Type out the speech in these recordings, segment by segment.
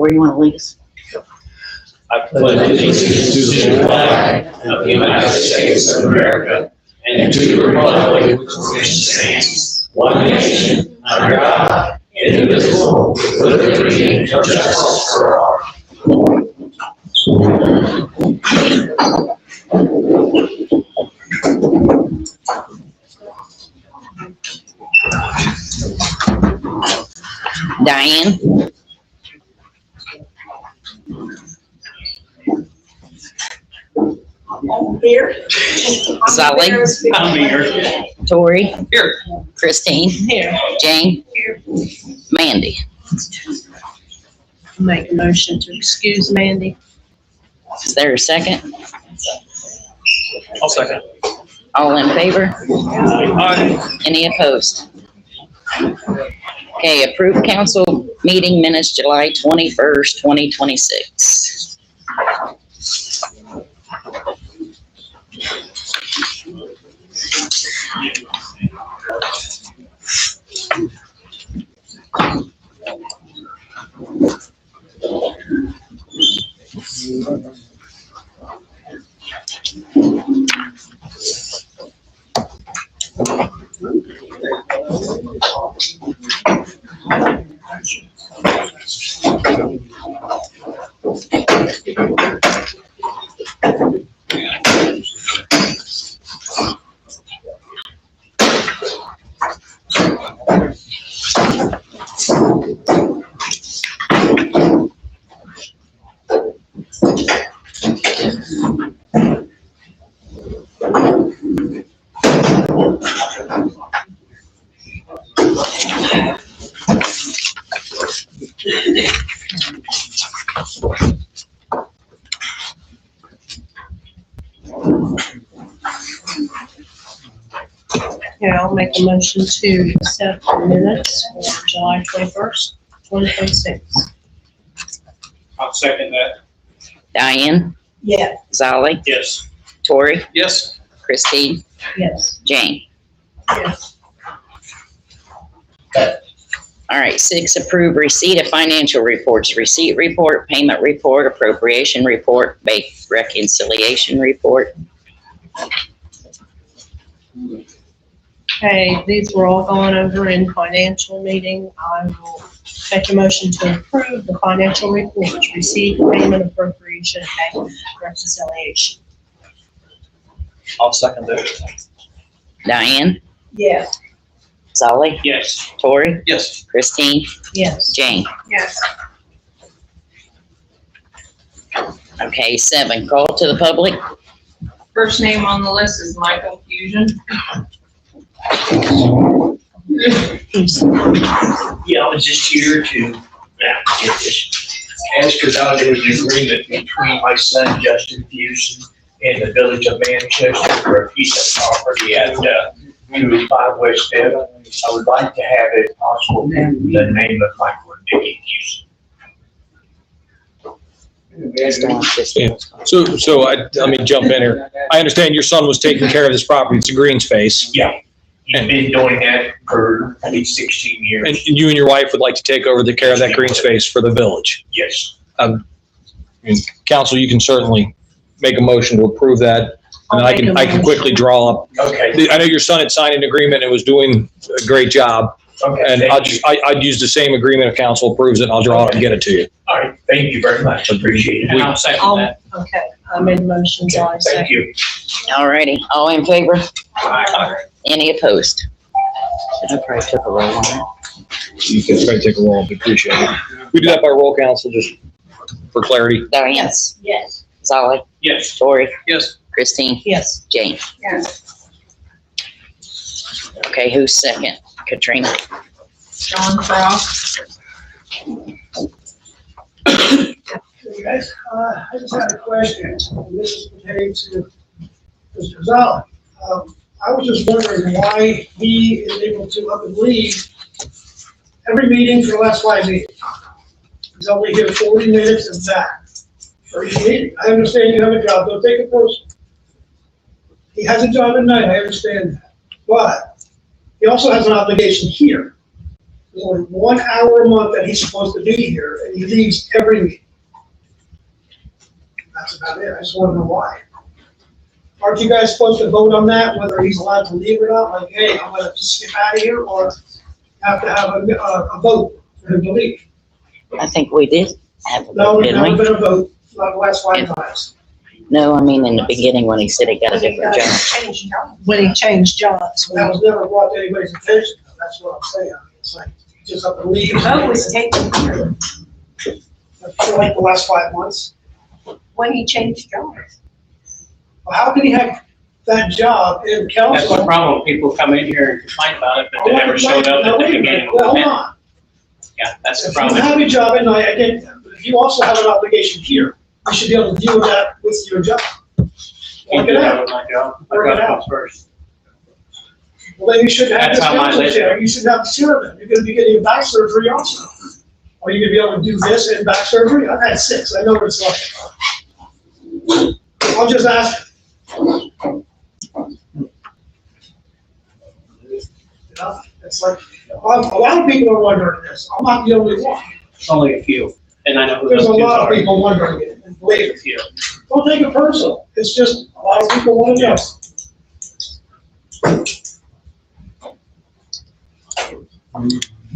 Tori, you want to lead us? I pledge allegiance to the flag of the United States of America and to the republic which stands one nation under God, indivisible, with liberty and justice for all. Diane? Here. Sally? I'm here. Tori? Here. Christine? Here. Jane? Here. Mandy? Make a motion to excuse Mandy. Is there a second? I'll second. All in favor? Aye. Any opposed? Okay, approved council meeting minutes July 21st, 2026. Yeah, I'll make a motion to accept the minutes for July 21st, 2026. I'll second that. Diane? Yeah. Zolly? Yes. Tori? Yes. Christine? Yes. Jane? Yes. All right, 6, approve receipt of financial reports, receipt report, payment report, appropriation report, bank reconciliation report. Okay, these were all gone over in financial meeting. I will make a motion to approve the financial reports, receipt, payment, appropriation, and bank reconciliation. I'll second that. Diane? Yes. Zolly? Yes. Tori? Yes. Christine? Yes. Jane? Yes. Okay, 7, call to the public. First name on the list is Michael Fusion. Yeah, I was just here to ask about there was an agreement between my son Justin Fuson and the village of Manchester for a piece of property at 205 West Fifth. I would like to have it possible the name of Michael and Vicki Fuson. So let me jump in here. I understand your son was taking care of this property. It's a green space. Yeah, he's been doing that for at least 16 years. And you and your wife would like to take over the care of that green space for the village. Yes. Council, you can certainly make a motion to approve that. And I can quickly draw up. Okay. I know your son had signed an agreement and was doing a great job. Okay. And I'd use the same agreement if council approves it, and I'll draw it and get it to you. All right. Thank you very much. Appreciate it. And I'll second that. Okay, I made a motion, so I Thank second. you. All righty, all in favor? Aye. Any opposed? I probably took a roll on it. You can try to take a roll, but appreciate it. We do that by roll, council, just for clarity. Diane? Yes. Zolly? Yes. Tori? Yes. Christine? Yes. Jane? Yes. Okay, who's second? Katrina? John Cross. Hey guys, I just had a question. This is pertaining to Mr. Zolli. I was just wondering why he is able to up and leave every meeting for the last 5 meetings. He's only here 40 minutes and back for each meeting. I understand you have a job, don't take it personal. He has a job at night, I understand that. But he also has an obligation here. There's only 1 hour a month that he's supposed to be here, and he leaves every meeting. That's about it. I just want to know why. Aren't you guys supposed to vote on that, whether he's allowed to leave or not? Like, hey, I'm gonna just skip out of here, or have to have a vote for him to leave? I think we did have a No, vote, there's didn't never we? been a vote, not the last 5 times. No, I mean, in the beginning when he said he got a different job. When he changed jobs. That was never brought to anybody's attention, though. That's what I'm saying. I mean, it's like, you just have to leave. Vote was taken For like the last 5 months. when he changed jobs. Well, how can he have that job in That's council? the problem. People come in here and complain about it, but they never showed up at the beginning. Well, hold on. Yeah, that's the If you problem. have a job, and I get that, but if you also have an obligation here, you should be able to deal with that with your job. Can't Work do it that out. with my job. My Work it job out. comes first. Well, then you should have That's this how my council list- chair, you should have the chair then. You're gonna be getting back surgery also. Are you gonna be able to do this and back surgery? I've had 6, I know what it's like. I'll just ask. You know, it's like, a lot of people are wondering this. I'm not the only one. It's only a few, and I know who There's those a few lot of are. people wondering it, and believe A it. few. Don't take it personal. It's just, a lot of people want to know.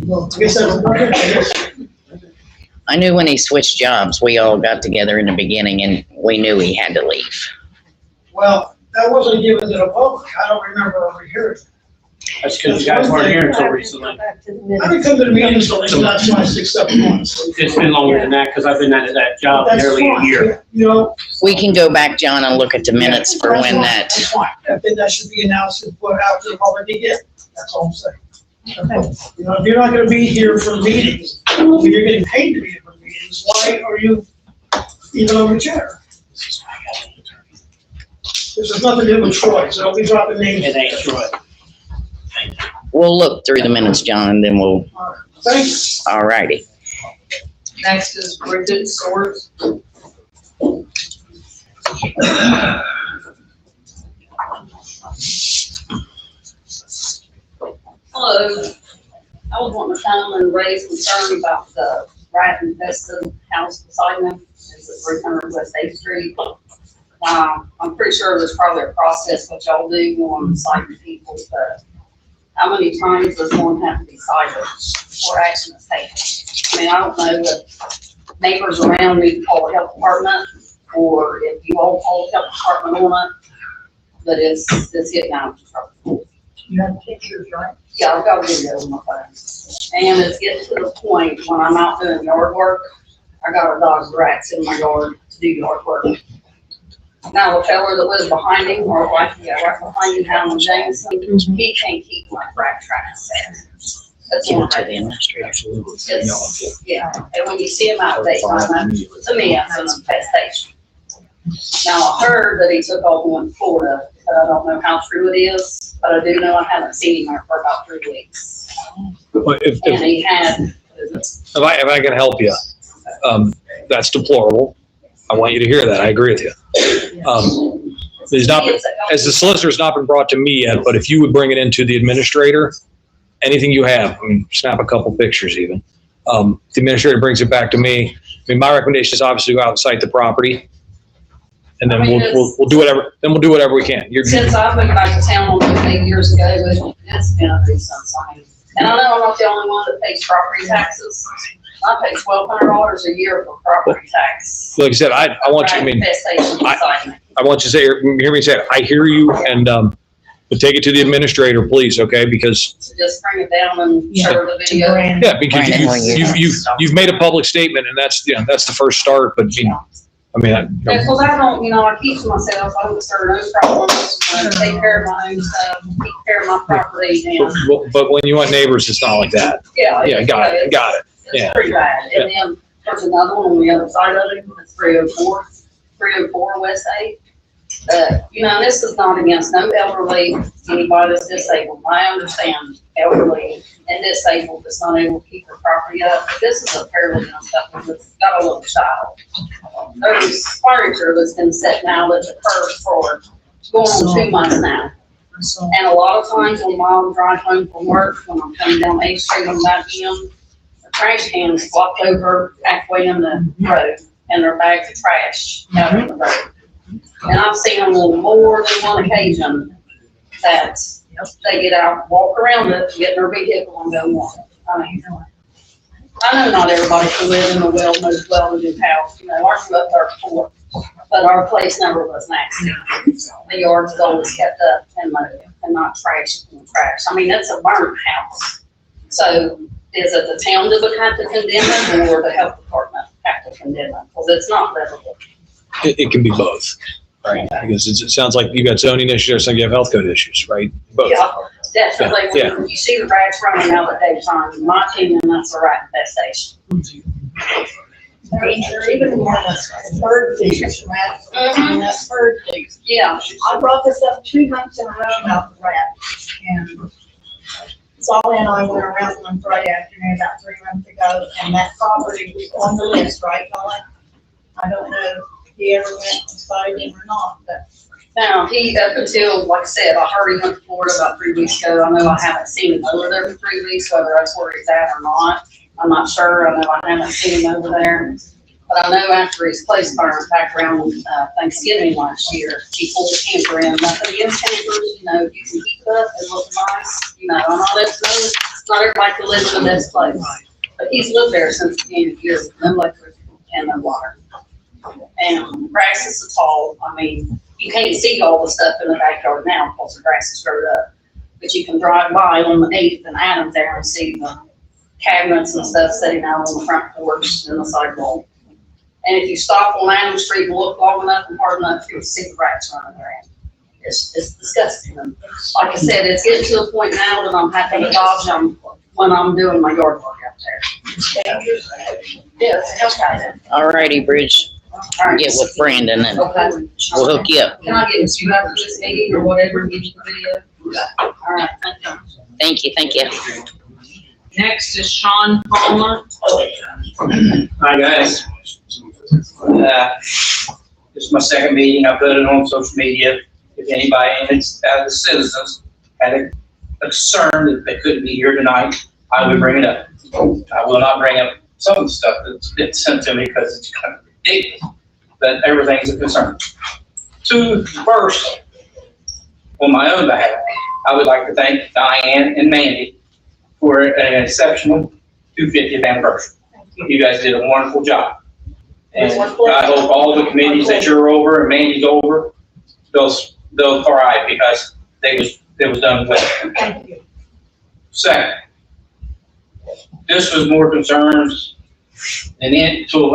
Well, I guess that's about it, I guess. I knew when he switched jobs, we all got together in the beginning and we knew he had to leave. Well, that wasn't given to the public. I don't remember ever hearing it. That's because you guys weren't here until recently. I've been coming to the meetings for the last 5, 6, 7 months. It's been longer than that, because I've been at that job That's nearly a fine. year. You know. We can go back, John, and look at the minutes for that's when fine, that, that's fine. I think that should be announced and put out to the public again. That's all I'm saying. You know, if you're not gonna be here for meetings, if you're getting paid to be here for meetings, why are you even on the chair? This has nothing to do with Troy, so don't be dropping names. It ain't Troy. we'll look through the minutes, John, and then we'll, Thank you. all righty. Next is Bridget Swords. Hello, I was wanting to come and raise concern about the rat infested house beside me. It's at 300 West 8th Street. I'm pretty sure there's probably a process what y'all do on citing people, but how many times does one have to be cited before action is taken? I mean, I don't know if neighbors around need to call the health department, or if you all call the health department on it, but it's getting out of control. You have pictures, right? Yeah, I've got a video on my phone. And it's getting to the point when I'm out doing yard work, I got a dog of rats in my yard to do yard work. Now, the fella that lives behind him, or like, right behind him, Alan Jameson, he can't keep my rat tracks set. That's Give one it to the right. administrator. It's, yeah, and when you see him out daytime, to me, that's an infestation. Now, I heard that he took off and went to Florida, but I don't know how true it is, but I do know I haven't seen him there for about 3 weeks. But if And he had, I can help you, that's deplorable. I want you to hear that. I agree with you. There's not, as the solicitor's not been brought to me yet, but if you would bring it into the administrator, anything you have, I mean, snap a couple pictures even. The administrator brings it back to me. I mean, my recommendation is obviously go out and site the property. And then we'll do whatever we can. since I've been back to town almost 8 years ago, it's been a recent sign. And I know I'm not the only one that pays property taxes. I pay $1,200 a year for property tax. Like I said, I want you, I mean, Infestation sign. I want you to say, hear me say it. I hear you, and but take it to the administrator, please, okay? Because So just bring it down and share the To video. Brandon. yeah, because you've made a public statement, and that's the first start. But Because I don't, I keep to myself, I don't start no problems, I take care of my own stuff, take care of my property, and, but when you want neighbors, it's not like that. yeah. Yeah, got it. Yeah. It's pretty bad. And then there's another one on the other side of it, it's 304 West 8th. This is not against no elderly, anybody that's disabled. I understand elderly and disabled that's not able to keep their property up, but this is a fairly young couple that's got a little child. There's furniture that's been sitting out at the curb for going on 2 months now. And a lot of times when I drive home from work, when I'm coming down 8th Street on that end, the trash can is flopped over halfway in the road and their bags of trash out on the road. And I've seen them on more than one occasion that they get out, walk around it, get in their vehicle and go on. I mean, I know not everybody can live in a most well-lit house, you know, ours was up there before, but our place never was nasty. The yard was always kept up and mowed and not trashed and trash. I mean, it's a burnt house. So is it the town that would have to condemn it or the health department have to condemn it? Because it's not livable. It can be both, right? Because it sounds like you got zoning issues, or you have health code issues, right? Both. Yeah, definitely. Yeah. When you see the rats running out at daytime, in my opinion, that's a rat infestation. Even more than bird feeders, rats, and that's bird feeders. Yeah. I brought this up 2 months in a row about the rats, and Solly and I went around one Friday afternoon about 3 months ago, and that property was on the list, right, Colin? I don't know if he ever went beside him or not, but. Now, he, up until, like I said, I heard he went to Florida about 3 weeks ago. I know I haven't seen him over there for 3 weeks, whether that's where he's at or not. I'm not sure. I know I haven't seen him over there. But I know after his place burned back around Thanksgiving last year, he pulled the camper in. Nothing against campers, you know, you can keep it up and look nice. You know, I know not everybody can live in the best place. But he's lived there since the beginning of the year with no electric and no water. And grass is so tall. I mean, you can't see all the stuff in the backyard now because the grass is growing up. But you can drive by on the 8th and Adams there and see the cabinets and stuff sitting out on the front porch and the sidewalk. And if you stop on Adams Street and look long enough and hard enough, you'll see the rats running around. It's disgusting. And like I said, it's getting to a point now that I'm having to dodge them when I'm doing my yard work out there. Yes, okay. All righty, Bridge. All right. Get with Brandon and Okay. we'll hook you up. Can I get you after this meeting or whatever, give you the video? All right, thank you. Thank you. Next is Sean Palmer. Hi, guys. This is my second meeting. I put it on social media. If anybody, and it's the citizens, had a concern that they couldn't be here tonight, I would bring it up. I will not bring up some of the stuff that's been sent to me because it's kind of ridiculous, but everything's a concern. First, on my own behalf, I would like to thank Diane and Mandy for an exceptional 250th anniversary. You guys did a wonderful job. And I hope all the committees that you're over and Mandy's over, they'll thrive because it was done well. Thank you. Second, this was more concerns and until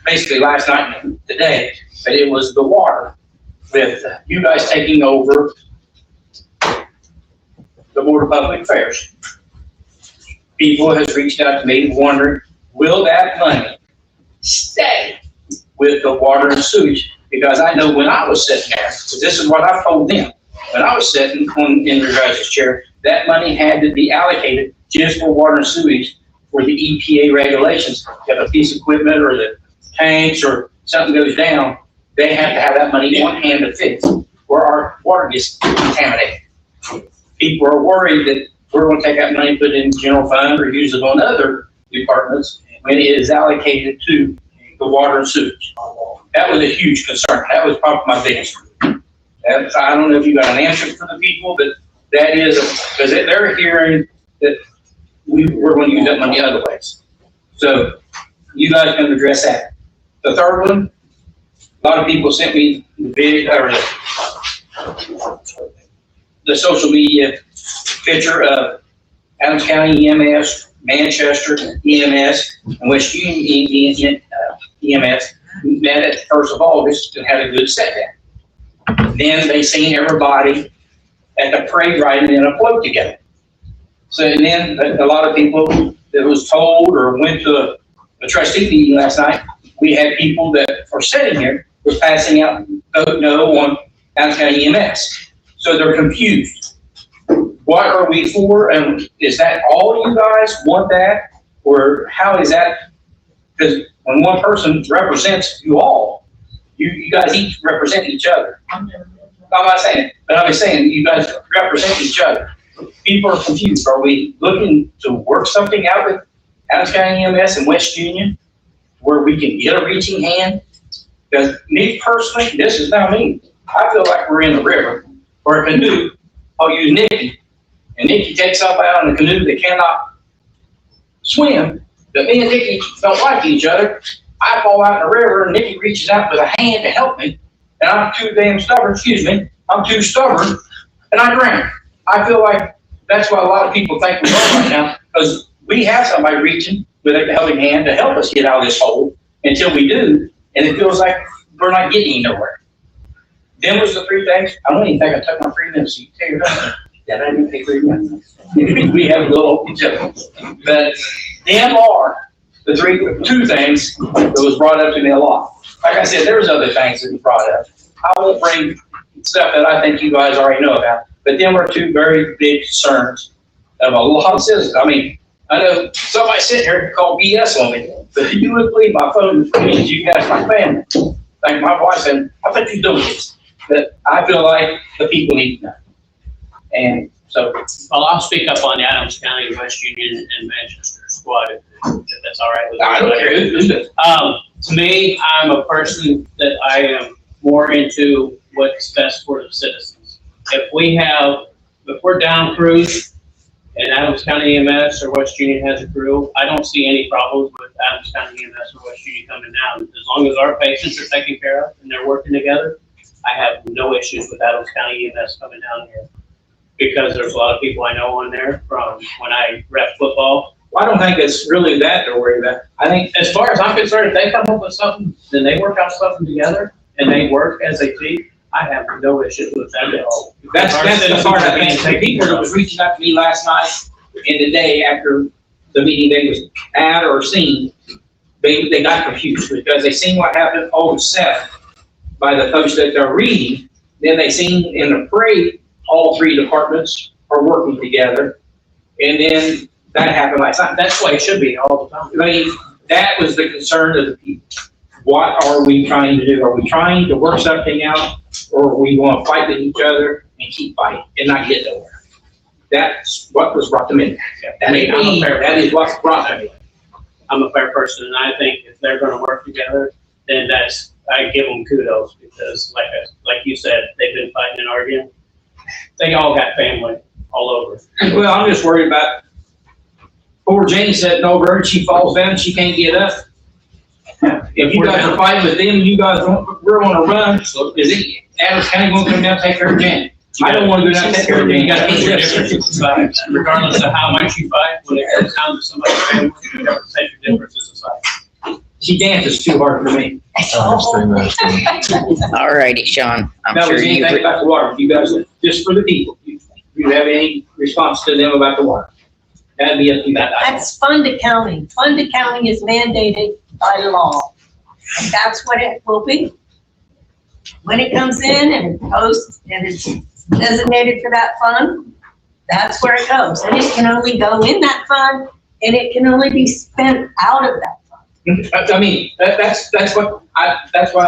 basically last night and today, but it was the water with you guys taking over the Board of Public Affairs. People has reached out to me wondering, will that money stay with the water and sewage? Because I know when I was sitting there, so this is what I told them, when I was sitting in your guys' chair, that money had to be allocated just for water and sewage for the EPA regulations. If a piece of equipment or the tanks or something goes down, they have to have that money on hand to fix, or our water gets contaminated. People are worried that we're going to take that money and put it in the general fund or use it on other departments when it is allocated to the water and sewage. That was a huge concern. That was probably my biggest. I don't know if you got an answer for the people, but that is, because they're hearing that we're going to use that money other ways. So you guys can address that. The third one, a lot of people sent me the video, or the social media picture of Adams County EMS, Manchester EMS, and West Union EMS met at the 1st of August and had a good set down. Then they seen everybody at the parade riding in a float together. So and then a lot of people that was told or went to a trustee meeting last night, we had people that are sitting here was passing out vote no on Adams County EMS. So they're confused. What are we for? And is that all you guys want that? Or how is that? Because when one person represents you all, you guys each represent each other. I'm not saying, but I'm just saying, you guys represent each other. People are confused. Are we looking to work something out with Adams County EMS and West Union where we can get a reaching hand? Because me personally, this is not me. I feel like we're in the river or a canoe. I'll use Nikki. And Nikki takes up out in a canoe that cannot swim. But me and Nikki don't like each other. I fall out in the river and Nikki reaches out with a hand to help me. And I'm too damn stubborn, I'm too stubborn and I drown. I feel like that's what a lot of people think we are right now, because we have somebody reaching with a helping hand to help us get out of this hole until we do, and it feels like we're not getting nowhere. Them was the three things. I don't even think I took my 3 minutes. So you take it up. Yeah, I didn't take 3 minutes. We have a little each other. But them are the two things that was brought up to me a lot. Like I said, there's other things that was brought up. I won't bring stuff that I think you guys already know about, but them are two very big concerns of a lot of citizens. I mean, I know somebody sitting here called BS on me, but you wouldn't believe my phone means you guys my family. Like my wife said, I bet you do this. But I feel like the people need to know. And so. Well, I'll speak up on the Adams County, West Union, and Manchester squad, if that's all right with you. I don't care who does. To me, I'm a person that I am more into what's best for the citizens. If we're down crews and Adams County EMS or West Union has a crew, I don't see any problems with Adams County EMS or West Union coming down. As long as our patients are taken care of and they're working together, I have no issues with Adams County EMS coming down here. Because there's a lot of people I know on there from when I rep football. Well, I don't think it's really that they're worried about. I think as far as I'm concerned, if they come up with something, then they work out something together and they work as a team, I have no issues with that at all. that's the part I think. The people that was reaching out to me last night and the day after the meeting they was at or seen, they got confused because they seen what happened all set by the post that they're reading. Then they seen in the parade all 3 departments are working together, and then that happened last night. That's the way it should be all the time. I mean, that was the concern of the people. What are we trying to do? Are we trying to work something out, or are we going to fight with each other and keep fighting and not get nowhere? That's what was brought to me. That is what brought to me. I'm a fair person, and I think if they're going to work together, then I give them kudos because, like you said, they've been fighting and arguing. They all got family all over. Well, I'm just worried about poor Jane said no bird, she falls down, she can't get up. If you guys are fighting with them, you guys we're on a run. So is it Adams County going to come down and take care of Jane? I don't want to go down and take care of Jane. You got to put your differences aside. Regardless of how much you fight, when it comes down to somebody's family, you got to take your differences aside. She dances too hard for me. All righty, Sean. I'm That sure was you. anything about the water. You guys, just for the people, you have any response to them about the water? That'd be up to that. That's fund accounting. Fund accounting is mandated by law. And that's what it will be. When it comes in and it goes and it's designated for that fund, that's where it goes. And it can only go in that fund and it can only be spent out of that fund. I mean, that's why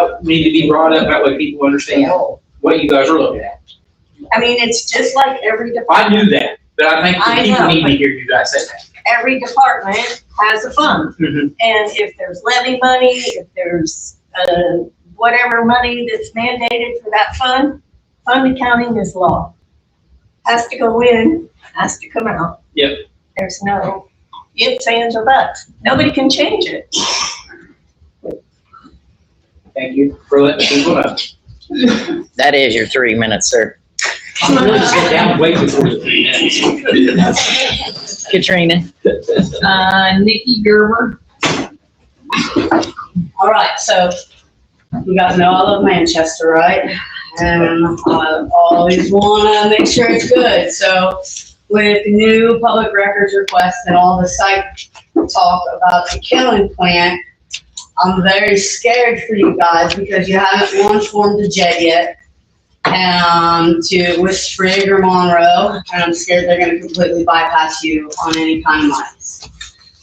it need to be brought up, that way people understand what you guys are looking at. I mean, it's just like every I department. knew that, but I think the people need to hear you guys say that. Every department has a fund. Mhm. And if there's levy money, if there's whatever money that's mandated for that fund accounting is law. Has to go in, has to come out. Yep. There's no ifs, ands, or buts. Nobody can change it. Thank you for letting people know. That is your 3 minutes, sir. I'm really sit down and wait before the 3 minutes. Katrina? Nikki Gerber. All right, so you guys know I love Manchester, right? And I always want to make sure it's good. So with the new public records request and all the site talk about the killing plant, I'm very scared for you guys because you haven't once formed a JED yet. With Sprigg or Monroe, and I'm scared they're going to completely bypass you on any kind of mines.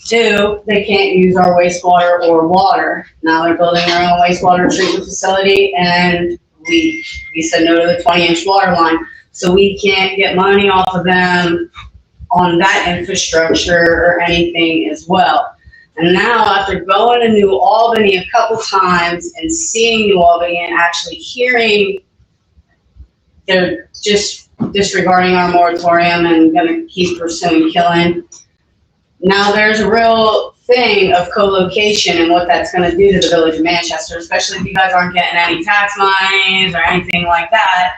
2, they can't use our wastewater or water. Now they're building their own wastewater treatment facility, and we said no to the 20-inch water line. So we can't get money off of them on that infrastructure or anything as well. And now after going to New Albany a couple times and seeing New Albany and actually hearing they're just disregarding our moratorium and gonna keep pursuing killing, now there's a real thing of co-location and what that's gonna do to the village of Manchester, especially if you guys aren't getting any tax monies or anything like that.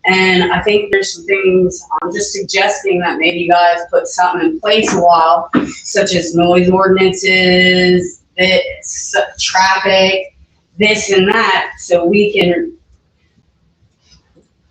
And I think there's some things, I'm just suggesting that maybe you guys put something in place a while, such as noise ordinances, this, traffic, this and that, so we can,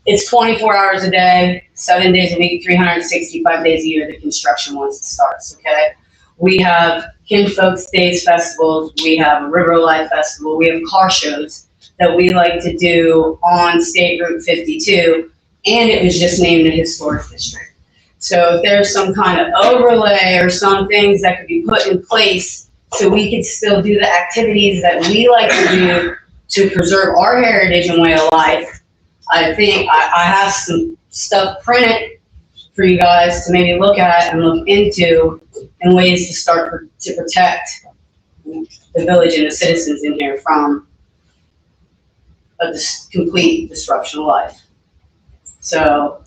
it's 24 hours a day, 7 days a week, 365 days a year, the construction once it starts, okay? We have Kinfolk's Days festivals, we have a River Life Festival, we have car shows that we like to do on State Route 52, and it was just named a historic district. So if there's some kind of overlay or some things that could be put in place so we could still do the activities that we like to do to preserve our heritage and way of life, I think I have some stuff printed for you guys to maybe look at and look into and ways to start to protect the village and the citizens in here from a complete disruption of life. So,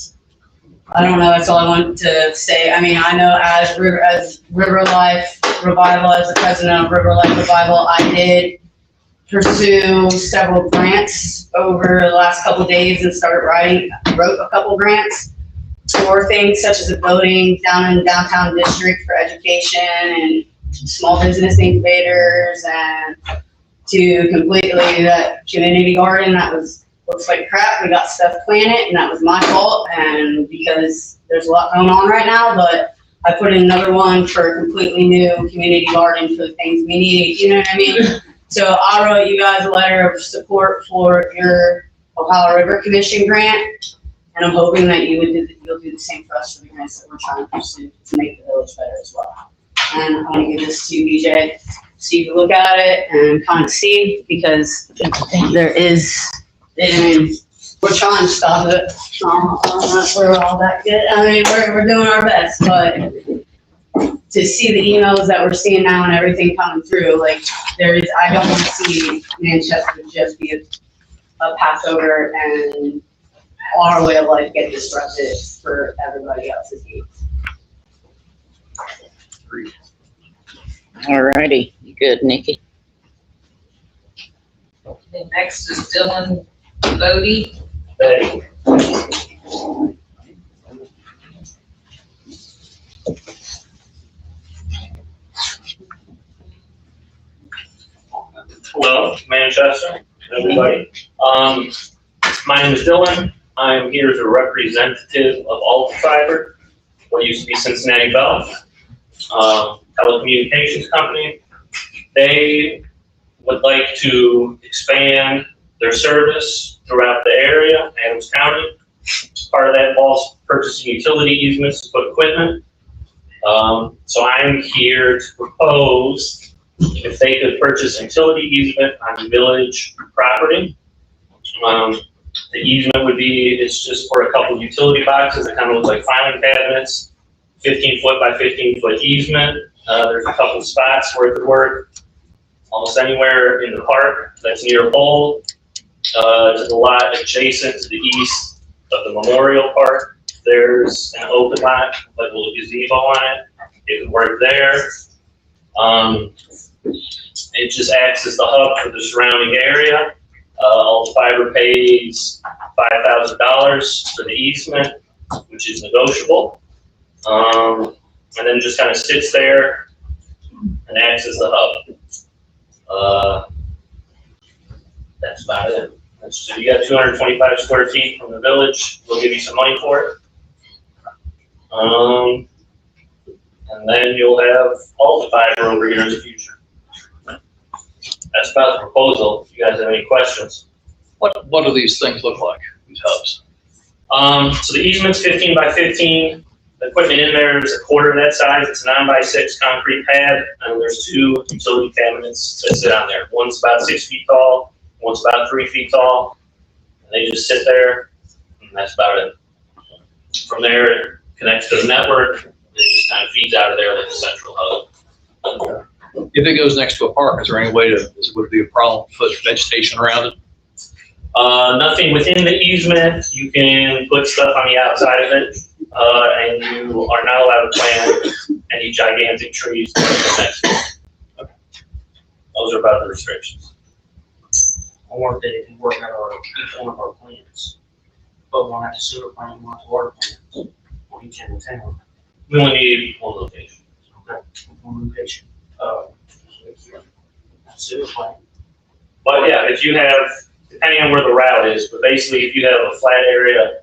I don't know, that's all I want to say. I mean, I know as River Life Revival, as the president of River Life Revival, I did pursue several grants over the last couple of days and wrote a couple grants for things such as a building down in downtown district for education and small business incubators, and to completely that community garden that looks like crap. We got stuff planted and that was my fault, and because there's a lot going on right now, but I put in another one for a completely new community garden for the things we need, you know what I mean? So I wrote you guys a letter of support for your Ohio River Commission grant, and I'm hoping that you'll do the same for us for the grants that we're trying to pursue to make the village better as well. And I want to give this to you, BJ, so you can look at it and kind of see, because there is, I mean, we're trying to stop it. We're all that good. I mean, we're doing our best, but to see the emails that we're seeing now and everything coming through, like I don't want to see Manchester just be a Passover and our way of life get disrupted for everybody else's needs. All righty, you good, Nikki? And next is Dylan Bodie. Hello, Manchester, everybody. My name is Dylan. I'm here as a representative of Alta Fiber, what used to be Cincinnati Bell, telecommunications company. They would like to expand their service throughout the area, Adams County. Part of that involves purchasing utility easements to put equipment. So I'm here to propose if they could purchase a utility easement on village property. The easement would be, it's just for a couple utility boxes that kind of look like filing cabinets, 15-foot by 15-foot easement. There's a couple spots where it could work almost anywhere in the park that's near a pole. There's a lot adjacent to the east of the Memorial Park. There's an open lot, like a little gazebo on it. It would work there. It just acts as the hub for the surrounding area. Alta Fiber pays $5,000 for the easement, which is negotiable. And then just kind of sits there and acts as the hub. That's about it. So you got 225 square feet from the village. We'll give you some money for it. And then you'll have Alta Fiber over here in the future. That's about the proposal. If you guys have any questions. What do these things look like, these hubs? So the easement's 15 by 15. The equipment in there is a quarter of that size. It's a 9x6 concrete pad, and there's two utility cabinets that sit on there. One's about 6 feet tall, one's about 3 feet tall. and they just sit there, and that's about it. From there, it connects to the network, it just kind of feeds out of there like a central hub. If it goes next to a park, is there any way would it be a problem to put vegetation around it? Nothing within the easement, you can put stuff on the outside of it, and you are not allowed to plant any gigantic trees next to it. Those are about the restrictions. Or that it can work out each one of our plants. But one at the sewer plant, one at the water plant, or each in the town. We only need one location. Okay, one location. Sewer plant. But yeah, if you have, depending on where the route is, but basically if you have a flat area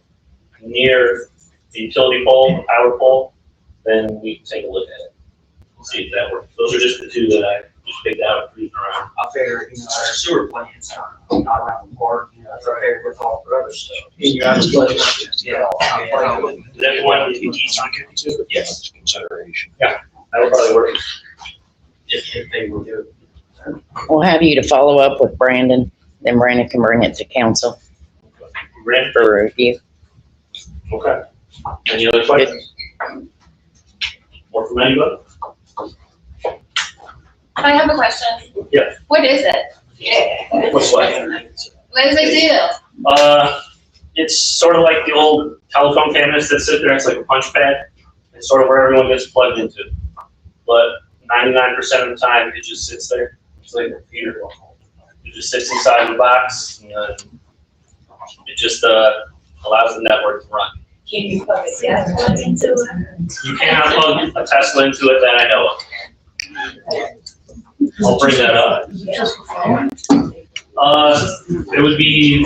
near the utility pole, power pole, then we can take a look at it. See if that works. Those are just the two that I just picked out, cruising around. I figure, you know, our sewer plants are not around the park, you know, that's right there with all the other stuff. Yeah. That one, yes, Consideration. that would probably work. If they will do it. We'll have you to follow up with Brandon, then Brandon can bring it to council Rent, for review. okay. Any other questions? More from anybody? I have a question. Yeah. What is it? What's what? What does it do? It's sort of like the old telephone cabinets that sit there, it's like a punch pad. It's sort of where everyone gets plugged into. But 99% of the time, it just sits there. It's like a computer. It just sits inside the box, and it just allows the network to run. Can you plug it into it? You cannot plug a Tesla into it that I know of. I'll bring that up. It would be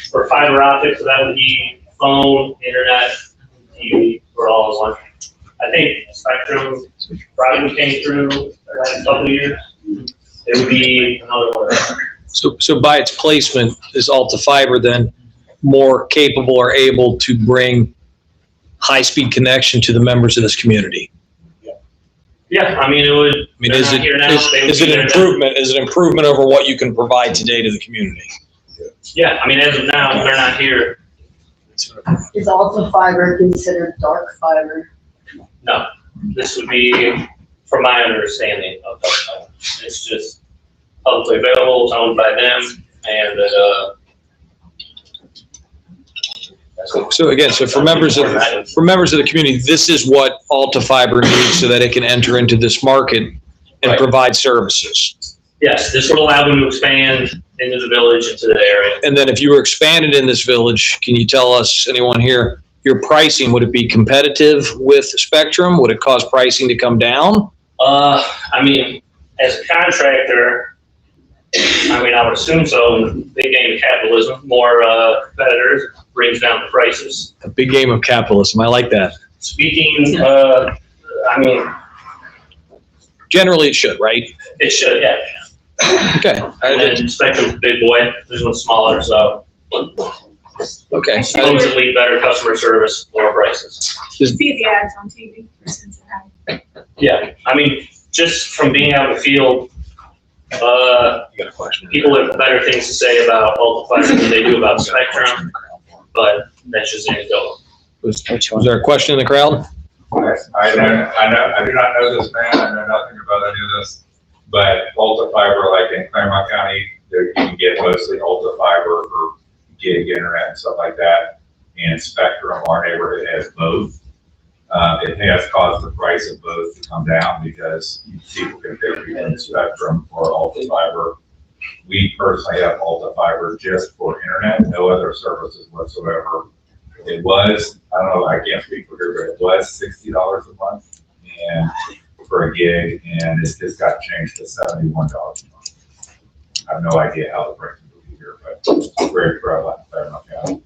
for fiber optics, so that would be phone, internet, TV, or all in one. I think Spectrum probably came through the last couple of years. It would be another one. So by its placement, is Alta Fiber then more capable or able to bring high-speed connection to the members of this community? Yeah, I mean, it would. I mean, is it Is an improvement? Is it an improvement over what you can provide today to the community? Yeah, I mean, as of now, they're not here. Is Alta Fiber considered dark fiber? No, this would be, from my understanding of it, it's just publicly available, it's owned by them, and that, So again, so for members of the community, this is what Alta Fiber needs so that it can enter into this market and Right. provide services. yes, this would allow them to expand into the village, into the area. And then if you were expanded in this village, can you tell us, anyone here, your pricing, would it be competitive with Spectrum? Would it cause pricing to come down? I mean, as a contractor, I mean, I would assume so, in the big game of capitalism, more, competitors brings down the prices. A big game of capitalism. I like that. Speaking, I mean, Generally, it should, right? it should, yeah. Okay. And then Spectrum's a big boy, this one's smaller, so Okay. supposedly better customer service, lower prices. See the ads on TV for Cincinnati. Yeah, I mean, just from being out in the field, You got a question? people have better things to say about Alta Fiber than they do about Spectrum, but that's just anecdotal. Was there a question in the crowd? I do not know this man, I know nothing about any of this, but Alta Fiber, like in Claremont County, there you can get mostly Alta Fiber for gig internet and stuff like that. And Spectrum, our neighborhood has both. It has caused the price of both to come down because people can pick between Spectrum or Alta Fiber. We personally have Alta Fiber just for internet, no other services whatsoever. It was, I don't know, I can't speak for her, but it was $60 a month and for a gig, and it just got changed to $71 a month. I have no idea how the pricing will be here, but it's very prevalent in Claremont County.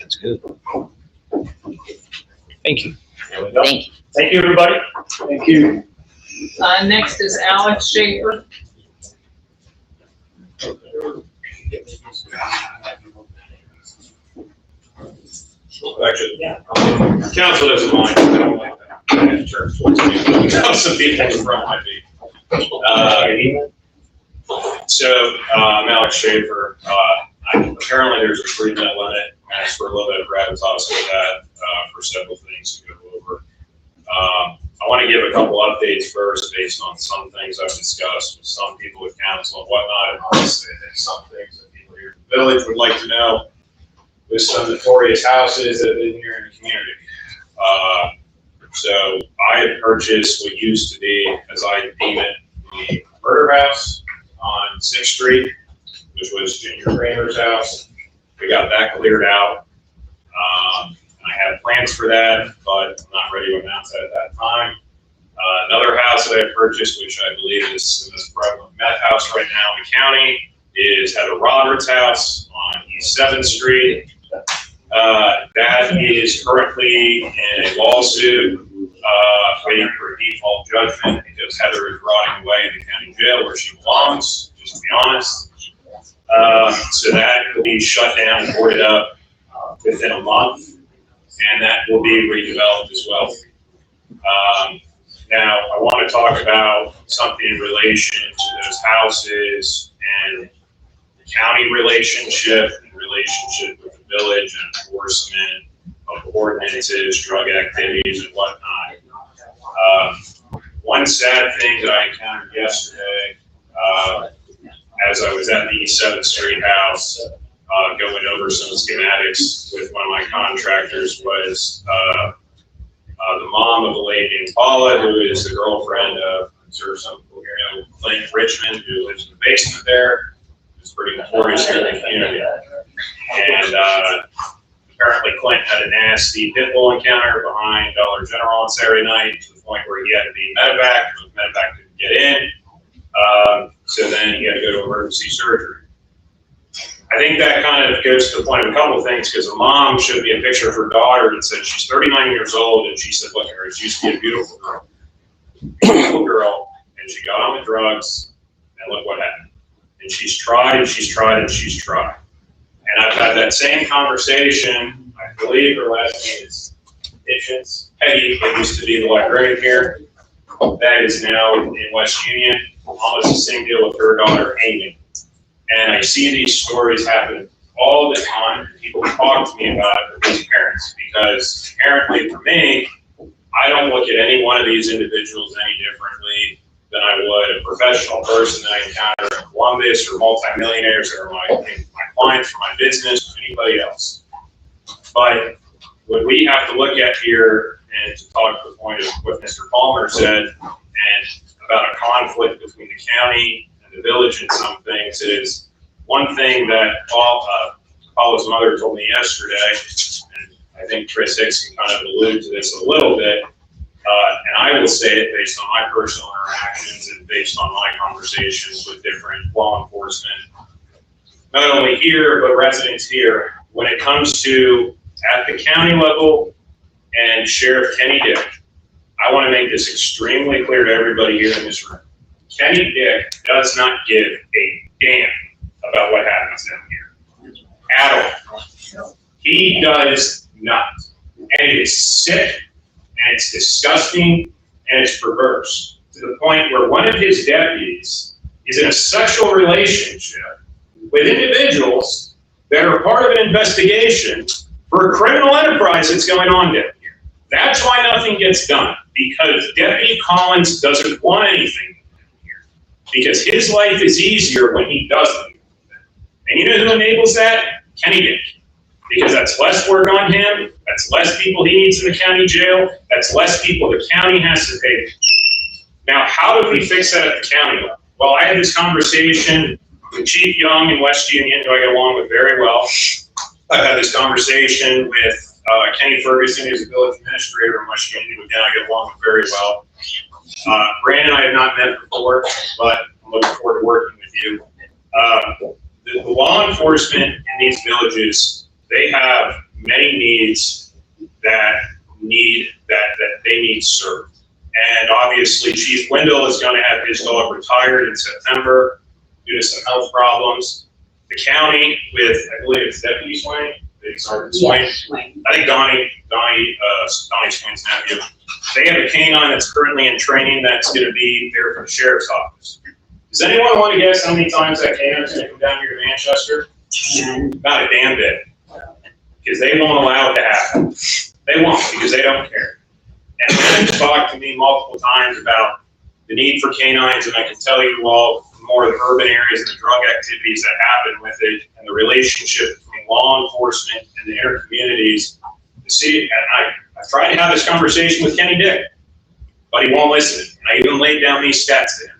That's good. Thank you. There we go. Thank you. Thank you, everybody. Thank you. Next is Alex Schaefer. Actually, council doesn't mind. I don't like that. Church, what's the council be from my feet? So, I'm Alex Schaefer. Apparently there's a 3-minute limit. I asked for a little bit of gravitas with that, for several things to go over. I want to give a couple updates first based on some things I've discussed with some people with council and whatnot, and also some things that people here in the village would like to know with some notorious houses that have been here in the community. So I had purchased what used to be, as I deem it, the murder house on 6th Street, which was Junior Kramer's house. We got that cleared out. I had plans for that, but I'm not ready to announce that at that time. Another house that I purchased, which I believe is the most prevalent meth house right now in the county, is Heather Roberts' house on East 7th Street. That is currently in a lawsuit, waiting for a default judgment because Heather is rotting away in the county jail where she belongs, just to be honest. So that will be shut down and boarded up within a month, and that will be redeveloped as well. Now, I want to talk about something in relation to those houses and the county relationship and relationship with the village and enforcement of ordinances, drug activities, and whatnot. One sad thing that I encountered yesterday, as I was at the East 7th Street house, going over some schematics with one of my contractors, was the mom of the lady named Paula, who is the girlfriend of, I'm sure some people here know, Clint Richmond, who lives in the basement there. It's pretty notorious here in the community. And apparently Clint had a nasty pit bull encounter behind Dollar General on Saturday night, to the point where he had to be medevac, but medevac couldn't get in. So then he had to go to emergency surgery. I think that kind of goes to the point of a couple of things, because the mom showed me a picture of her daughter and said she's 39 years old, and she said, look at her, she used to be a beautiful girl. Beautiful girl, and she got on the drugs, and look what happened. And she's tried, and she's tried, and she's tried. And I've had that same conversation, I believe her last name is Hitchens, Peggy, that used to be the librarian here. That is now in West Union, almost the same deal with her daughter, Amy. And I see these stories happen all the time. People talk to me about it with these parents, because apparently for me, I don't look at any one of these individuals any differently than I would a professional person that I encounter in Columbus, or multimillionaires that are my clients for my business, or anybody else. But what we have to look at here, and to talk to the point of what Mr. Palmer said, and about a conflict between the county and the village in some things, is one thing that Paula's mother told me yesterday, and I think Chris Hicks can kind of allude to this a little bit, and I will say it based on my personal interactions and based on my conversations with different law enforcement, not only here, but residents here. When it comes to at the county level and Sheriff Kenny Dick, I want to make this extremely clear to everybody here in this room. Kenny Dick does not give a damn about what happens down here at all. He does not. And it is sick, and it's disgusting, and it's perverse, to the point where one of his deputies is in a sexual relationship with individuals that are part of an investigation for a criminal enterprise that's going on down here. That's why nothing gets done, because Deputy Collins doesn't want anything down here, because his life is easier when he doesn't. And you know who enables that? Kenny Dick. Because that's less work on him, that's less people he needs in the county jail, that's less people the county has to pay. Now, how do we fix that at the county level? Well, I had this conversation with Chief Young in West Union, who I get along with very well. I've had this conversation with Kenny Ferguson, who's a village administrator in West Union, who again I get along with very well. Brandon I have not met before, but I'm looking forward to working with you. The law enforcement in these villages, they have many needs that they need served. And obviously Chief Wendell is going to have his dog retired in September due to some health problems. The county with, I believe it's Deputy Swain, Sergeant Swain. I think Donnie Swain's nephew. They have a canine that's currently in training that's going to be there for the sheriff's office. Does anyone want to guess how many times that cano's gonna come down here to Manchester? Not a damn bit. Because they won't allow it to happen. They won't, because they don't care. And they've talked to me multiple times about the need for canines, and I can tell you all, more of the urban areas and the drug activities that happen with it, and the relationship between law enforcement and the inner communities. The city, and I've tried to have this conversation with Kenny Dick, but he won't listen. And I even laid down these stats to him.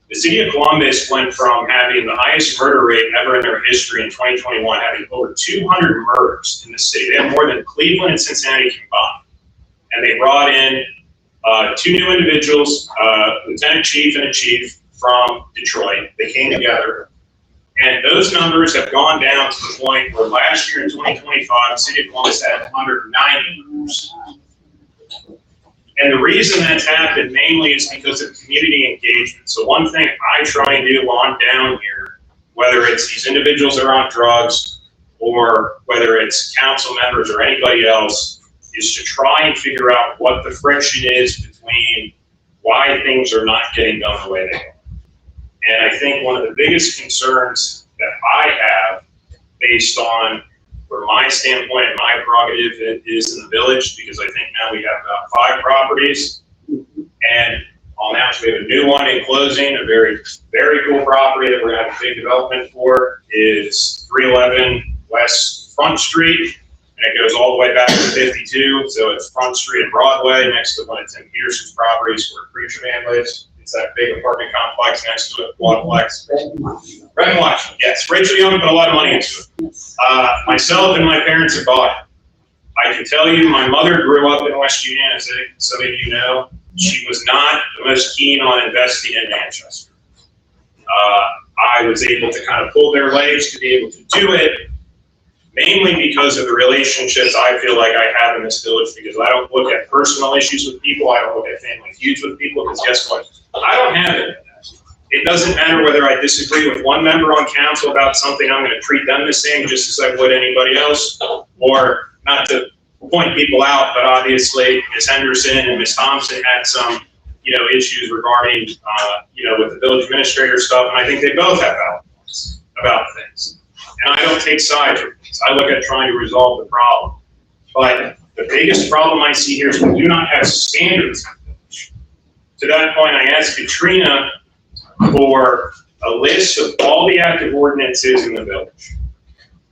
The city of Columbus went from having the highest murder rate ever in their history in 2021, having over 200 murders in the city. They have more than Cleveland and Cincinnati combined. And they brought in 2 new individuals, lieutenant chief and a chief from Detroit. They came together. And those numbers have gone down to the point where last year in 2025, the city of Columbus had 190 murders. And the reason that's happened mainly is because of community engagement. So one thing I try and do while I'm down here, whether it's these individuals that are on drugs or whether it's council members or anybody else, is to try and figure out what the friction is between why things are not getting done the way they are. And I think one of the biggest concerns that I have, based on where my standpoint and my prerogative is in the village, because I think now we have about 5 properties, and I'll announce we have a new one in closing, a very, very cool property that we're gonna have a big development for, is 311 West Front Street, and it goes all the way back to 52, so it's Front Street and Broadway, next to one of Tim Peterson's properties where Preacher Man lives. It's that big apartment complex next to it, Waterplex. Red and White, yes. Rachel Young put a lot of money into it. Myself and my parents have bought it. I can tell you, my mother grew up in West Union, as some of you know. She was not the most keen on investing in Manchester. I was able to kind of pull their legs to be able to do it, mainly because of the relationships I feel like I have in this village, because I don't look at personal issues with people, I don't look at family feuds with people, because guess what? I don't have it. It doesn't matter whether I disagree with one member on council about something, I'm gonna treat them the same just as I would anybody else. Or, not to point people out, but obviously Ms. Henderson and Ms. Thompson had some, issues regarding, with the village administrator stuff, and I think they both have outlooks about things. And I don't take sides with things. I look at trying to resolve the problem. But the biggest problem I see here is we do not have standards in the village. To that point, I asked Katrina for a list of all the active ordinances in the village,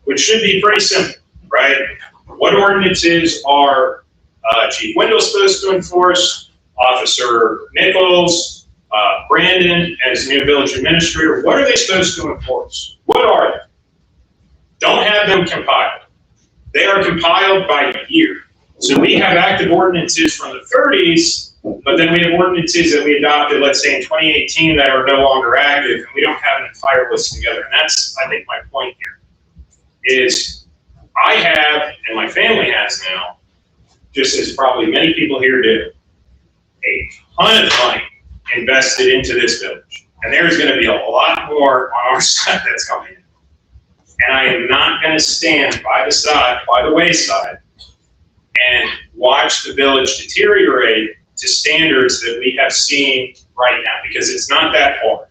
which should be pretty simple, right? What ordinances are Chief Wendell supposed to enforce, Officer Nichols, Brandon as new village administrator, what are they supposed to enforce? What are they? Don't have them compiled. They are compiled by year. So we have active ordinances from the 30s, but then we have ordinances that we adopted, let's say in 2018, that are no longer active, and we don't have an entire list together. And that's, I think, my point here, is I have, and my family has now, just as probably many people here do, a ton of money invested into this village. And there's gonna be a lot more on our side that's coming in. And I am not gonna stand by the wayside, and watch the village deteriorate to standards that we have seen right now, because it's not that hard.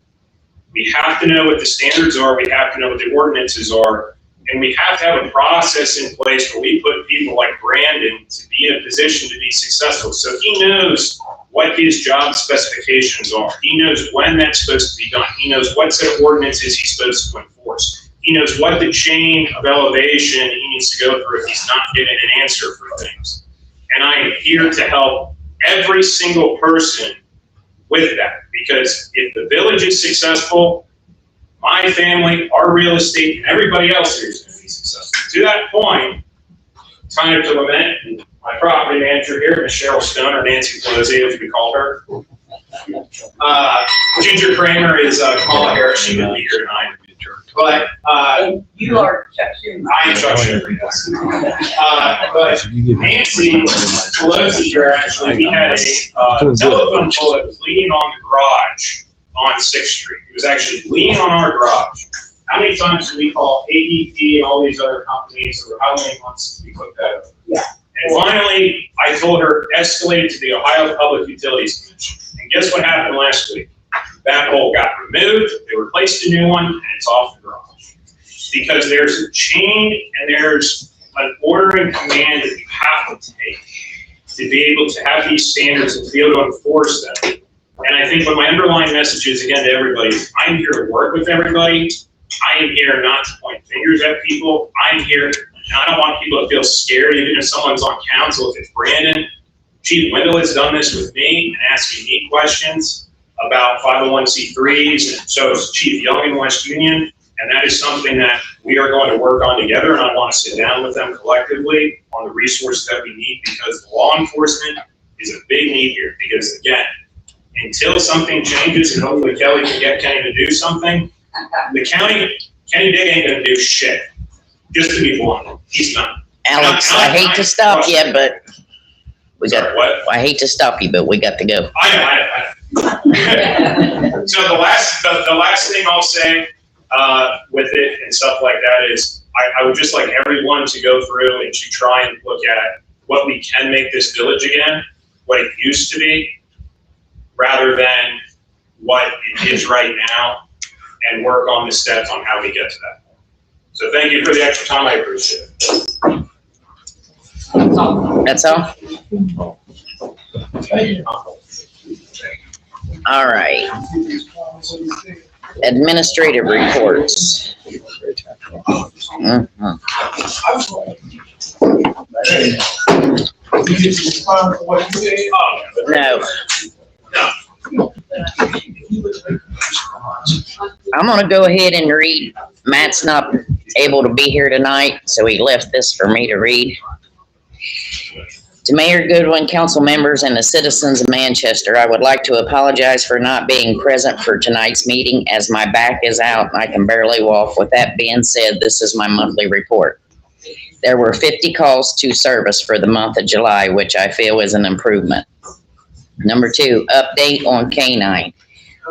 We have to know what the standards are, we have to know what the ordinances are, and we have to have a process in place where we put people like Brandon to be in a position to be successful. So he knows what his job specifications are. He knows when that's supposed to be done. He knows what set of ordinances he's supposed to enforce. He knows what the chain of elevation he needs to go through if he's not getting an answer for things. And I am here to help every single person with that, because if the village is successful, my family, our real estate, and everybody else here is going to be successful. To that point, time to lament my property manager here, Ms. Cheryl Stone, or Nancy Pelosi, as we call her. Ginger Kramer is Kamala Harris. She could be here tonight. But You are Chuck Schumer. I am Chuck Schumer, yes. But Nancy Pelosi here, actually, we had a telephone pole that was leaning on the garage on 6th Street. It was actually leaning on our garage. How many times did we call AEP and all these other companies, or how many months did we put that over? Yeah. And finally, I told her, escalate to the Ohio Public Utilities Commission. And guess what happened last week? That pole got removed, they replaced a new one, and it's off the garage. Because there's a chain and there's an ordering command that you have to take to be able to have these standards and be able to enforce them. And I think what my underlying message is, again, to everybody, I'm here to work with everybody. I am here not to point fingers at people. I'm here, and I don't want people to feel scared, even if someone's on council, if it's Brandon. Chief Wendell has done this with me and asking me questions about 501c3s, and so is Chief Young in West Union. And that is something that we are going to work on together, and I want to sit down with them collectively on the resources that we need, because law enforcement is a big need here. Because again, until something changes, and hopefully Kelly can get Kenny to do something, the Kenny Dig ain't gonna do shit. Just to be blunt, he's not. Alex, I hate to stop you, but we got, Sorry, what? I hate to stop you, but we got to go. I know. So the last thing I'll say with it and stuff like that is, I would just like everyone to go through and to try and look at what we can make this village again, what it used to be, rather than what it is right now, and work on the steps on how we get to that point. So thank you for the extra time, I appreciate it. That's all? All right. Administrative reports. Mhm. No. I'm gonna go ahead and read. Matt's not able to be here tonight, so he left this for me to read. To Mayor Goodwin, council members, and the citizens of Manchester, I would like to apologize for not being present for tonight's meeting, as my back is out and I can barely walk. With that being said, this is my monthly report. There were 50 calls to service for the month of July, which I feel is an improvement. Number 2, update on K9.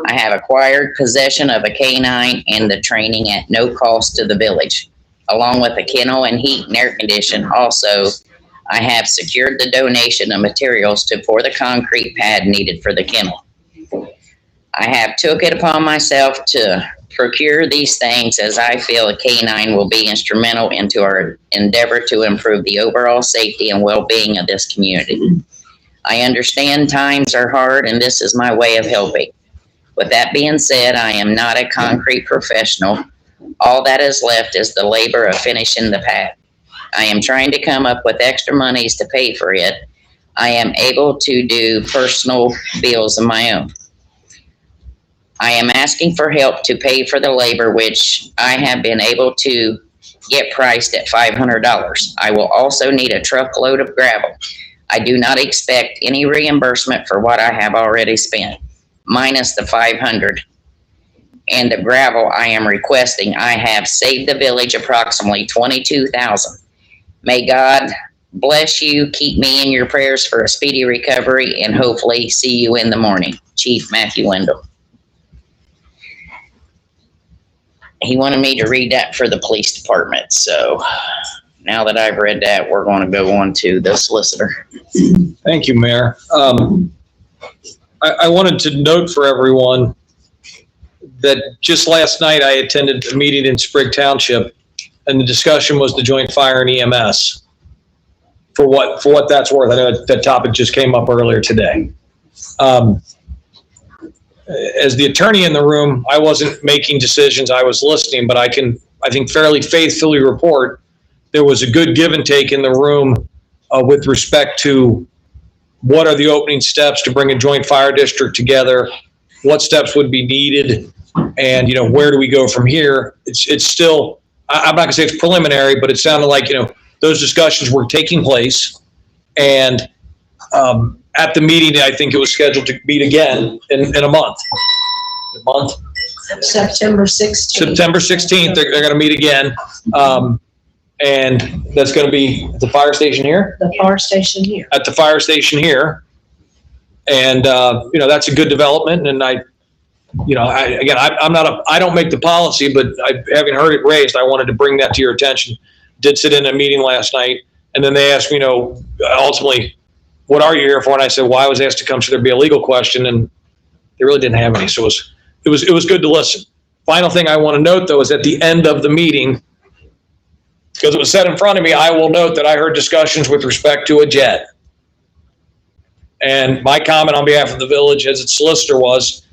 I have acquired possession of a K9 and the training at no cost to the village, along with a kennel and heat and air condition. Also, I have secured the donation of materials for the concrete pad needed for the kennel. I have took it upon myself to procure these things, as I feel a K9 will be instrumental into our endeavor to improve the overall safety and well-being of this community. I understand times are hard, and this is my way of helping. With that being said, I am not a concrete professional. All that is left is the labor of finishing the pad. I am trying to come up with extra monies to pay for it. I am able to do personal bills of my own. I am asking for help to pay for the labor, which I have been able to get priced at $500. I will also need a truckload of gravel. I do not expect any reimbursement for what I have already spent, minus the $500. And the gravel I am requesting, I have saved the village approximately $22,000. May God bless you, keep me in your prayers for a speedy recovery, and hopefully see you in the morning. Chief Matthew Wendell. He wanted me to read that for the police department, so now that I've read that, we're going to go on to the solicitor. Thank you, Mayor. I wanted to note for everyone that just last night I attended a meeting in Sprigg Township, and the discussion was the joint fire and EMS. For what that's worth, I know that topic just came up earlier today. As the attorney in the room, I wasn't making decisions, I was listening, but I think fairly faithfully report there was a good give and take in the room with respect to what are the opening steps to bring a joint fire district together, what steps would be needed, and where do we go from here. It's still, I'm not gonna say it's preliminary, but it sounded like those discussions were taking place, and at the meeting, I think it was scheduled to meet again in a month. September 16th. September 16th, they're going to meet again. And that's going to be at the fire station here? The fire station here. At the fire station here. And, that's a good development. And I don't make the policy, but having heard it raised, I wanted to bring that to your attention. Did sit in a meeting last night, and then they asked me, ultimately, what are you here for? And I said, well, I was asked to come, should there be a legal question? And they really didn't have any. So it was it was good to listen. Final thing I want to note, though, is at the end of the meeting, because it was said in front of me, I will note that I heard discussions with respect to a JED. And my comment on behalf of the village as its solicitor was,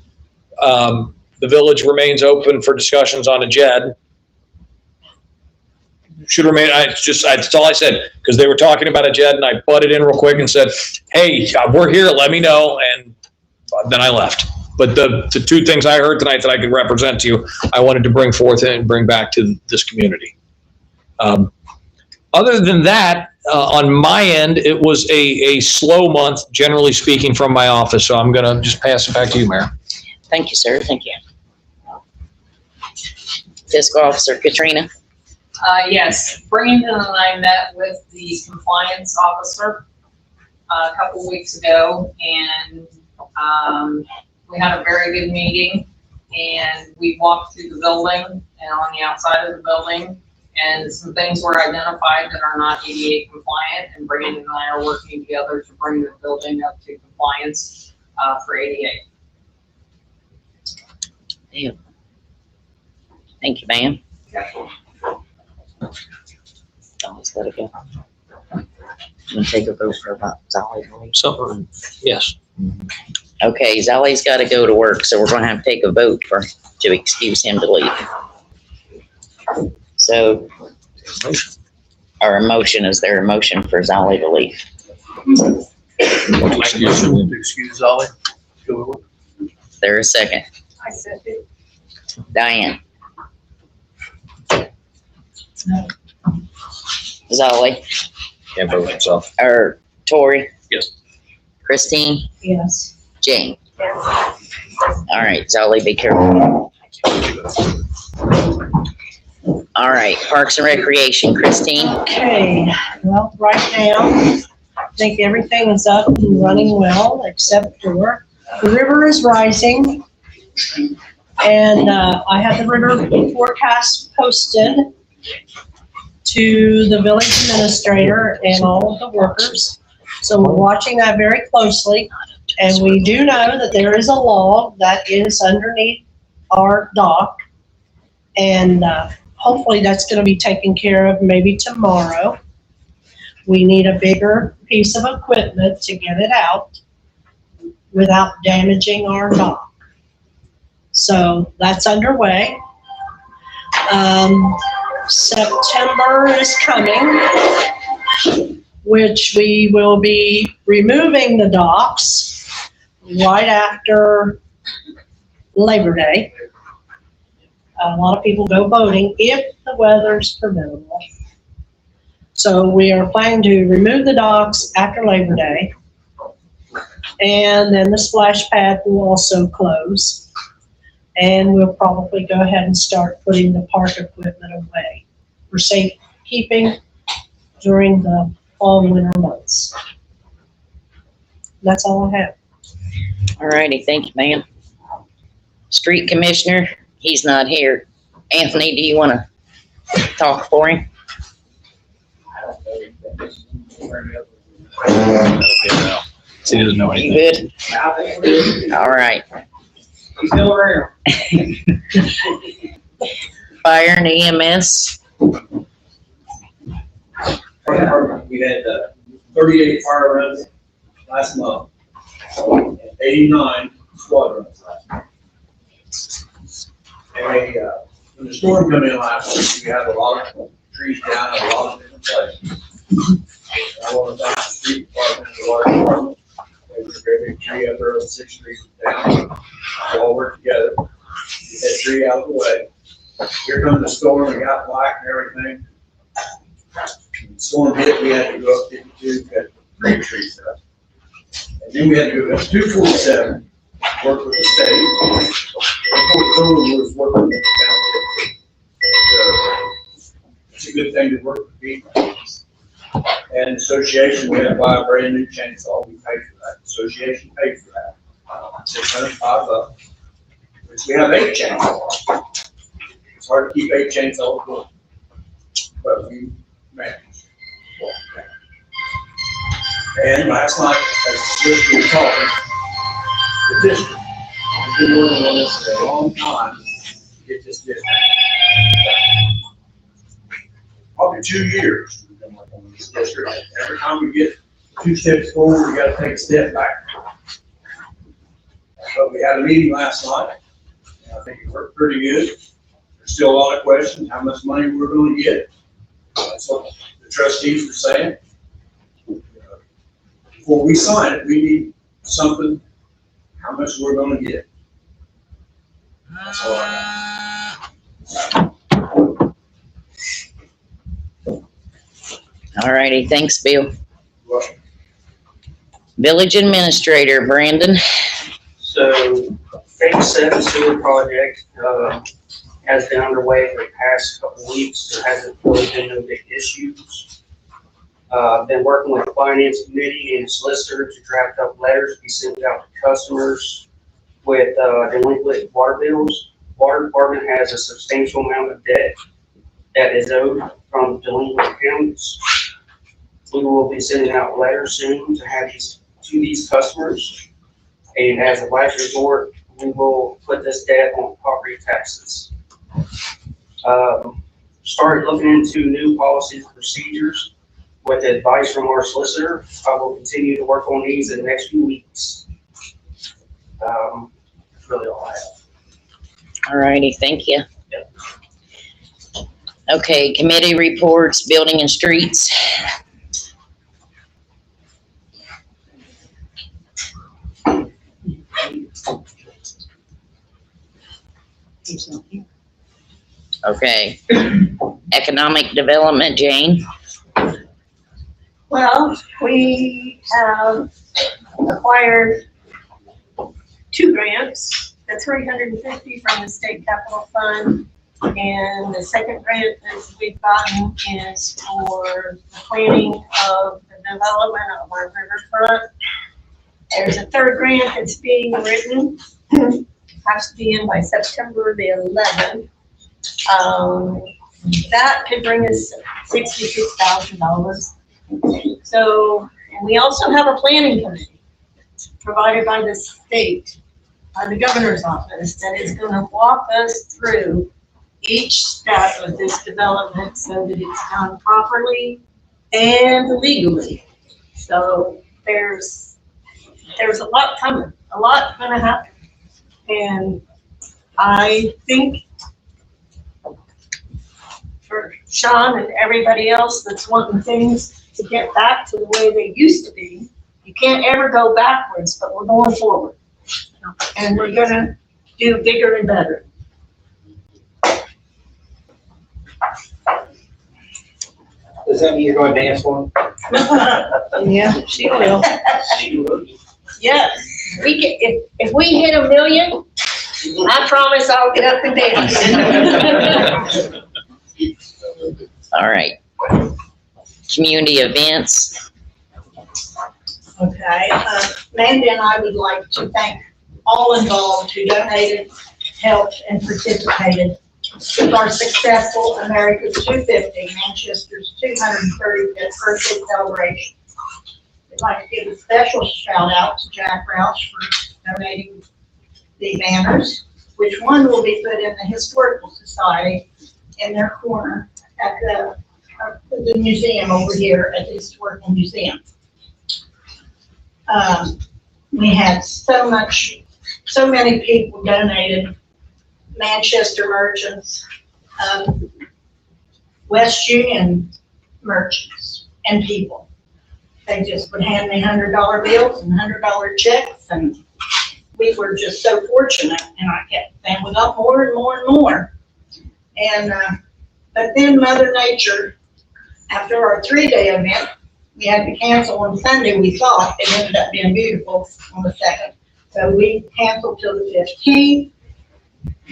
the village remains open for discussions on a JED. Should remain, that's all I said, because they were talking about a JED and I butted in real quick and said, hey, we're here, let me know. And then I left. But the two things I heard tonight that I could represent to you, I wanted to bring forth and bring back to this community. Other than that, on my end, it was a slow month, generally speaking, from my office. So I'm going to just pass it back to you, Mayor. Thank you, sir. Thank you. Fiscal Officer Katrina. Yes, Brandon and I met with the compliance officer a couple weeks ago, and we had a very good meeting, and we walked through the building and on the outside of the building, and some things were identified that are not ADA compliant, and Brandon and I are working together to bring the building up to compliance for ADA. Thank you, ma'am. Let's let it go. I'm gonna take a vote for about Zolly. So, yes. Okay, Zolly's got to go to work, so we're going to have to take a vote to excuse him to leave. So, our motion, is there a motion for Zolly to leave? Excuse Ollie. Is there a second? I said it. Diane? Zolly? Can't vote himself. Or Tori? Yes. Christine? Yes. Jane? All right, Zolly, be careful. All right, Parks and Recreation, Christine? Okay, well, right now, I think everything is up and running well, except for the river is rising. And I have the river forecast posted to the village administrator and all of the workers. So we're watching that very closely. And we do know that there is a log that is underneath our dock. And hopefully that's going to be taken care of maybe tomorrow. We need a bigger piece of equipment to get it out without damaging our dock. So that's underway. September is coming, which we will be removing the docks right after Labor Day. A lot of people go boating if the weather's permissible. So we are planning to remove the docks after Labor Day. And then the splash pad will also close. And we'll probably go ahead and start putting the park equipment away for safekeeping during the fall and winter months. That's all I have. All righty, thank you, ma'am. Street Commissioner, he's not here. Anthony, do you want to talk for him? So he doesn't know You anything. good? All right. He's still around. Fire and EMS, We had 38 fire runs last month, and 89 squad runs last month. And when the storm came in last week, we had a lot of trees down in a lot of different places. I want to thank the street department, the water department. There was a very big tree up there on 6th Street down. We all worked together, get that tree out of the way. Here comes the storm, we got black and everything. When the storm hit, we had to go up 52, cut 3 trees up. And then we had to go up 247, work with the state. Before Cooler was working with the county. So it's a good thing to work with people. And association, we had to buy a brand new chainsaw, we paid for that. Association paid for that. $605, which we have 8 chainsaws. It's hard to keep 8 chainsaws going, but we managed. And last night, as we were talking, the been working on this for a long time to get this district. Probably 2 years we've been working on this district. Every time we get 2 steps forward, we gotta take a step back. But we had a meeting last night, and I think it worked pretty good. There's still a lot of questions, how much money we're gonna get. That's what the trustees were saying. Before we sign it, we need something, how much we're gonna get. That's all I have. All righty, thanks, Bill. Well, Village Administrator, Brandon. So phase 7 sewer project, has been underway for the past couple of weeks. There hasn't really been no big issues. Been working with the finance committee and solicitor to draft up letters to be sent out to customers with, delinquent water bills. Water department has a substantial amount of debt that is owed from delinquent accounts. We will be sending out letters soon to these customers. And as a last resort, we will put this debt on property taxes. Started looking into new policies and procedures with advice from our solicitor. I will continue to work on these in the next few weeks. That's really all I have. All righty, thank you. Okay, committee reports, building and streets. Okay, economic development, Jane. Well, we have acquired 2 grants, the 350 from the state capital fund, and the second grant that we've gotten is for the planning of the development of our riverfront. There's a 3rd grant that's being written, has to be in by September the 11th. That could bring us $66,000. So, and we also have a planning committee provided by the state, by the governor's office, that is gonna walk us through each step of this development so that it's done properly and legally. So there's a lot coming, a lot gonna happen. And I think for Sean and everybody else that's wanting things to get back to the way they used to be, you can't ever go backwards, but we're going forward. And we're gonna do bigger and better. Does that mean you're going to dance for him? Yeah, she will. Yes, we can, if we hit 1 million, I promise I'll get up and dance. All right. Community events. Okay, Mandy and I would like to thank all involved who donated, helped, and participated with our successful America's 250, Manchester's 235th birthday celebration. We'd like to give a special shout out to Jack Roush for donating the banners, which one will be put in the Historical Society in their corner at the museum over here at the Historical Museum. We had so many people donated, Manchester merchants, West Union merchants and people. They just would hand me $100 bills and $100 checks, and we were just so fortunate, and I kept saying, we got more and more and more. And, but then Mother Nature, after our 3-day event, we had to cancel on Sunday. We thought it ended up being beautiful on the 2nd. So we canceled till the 15th.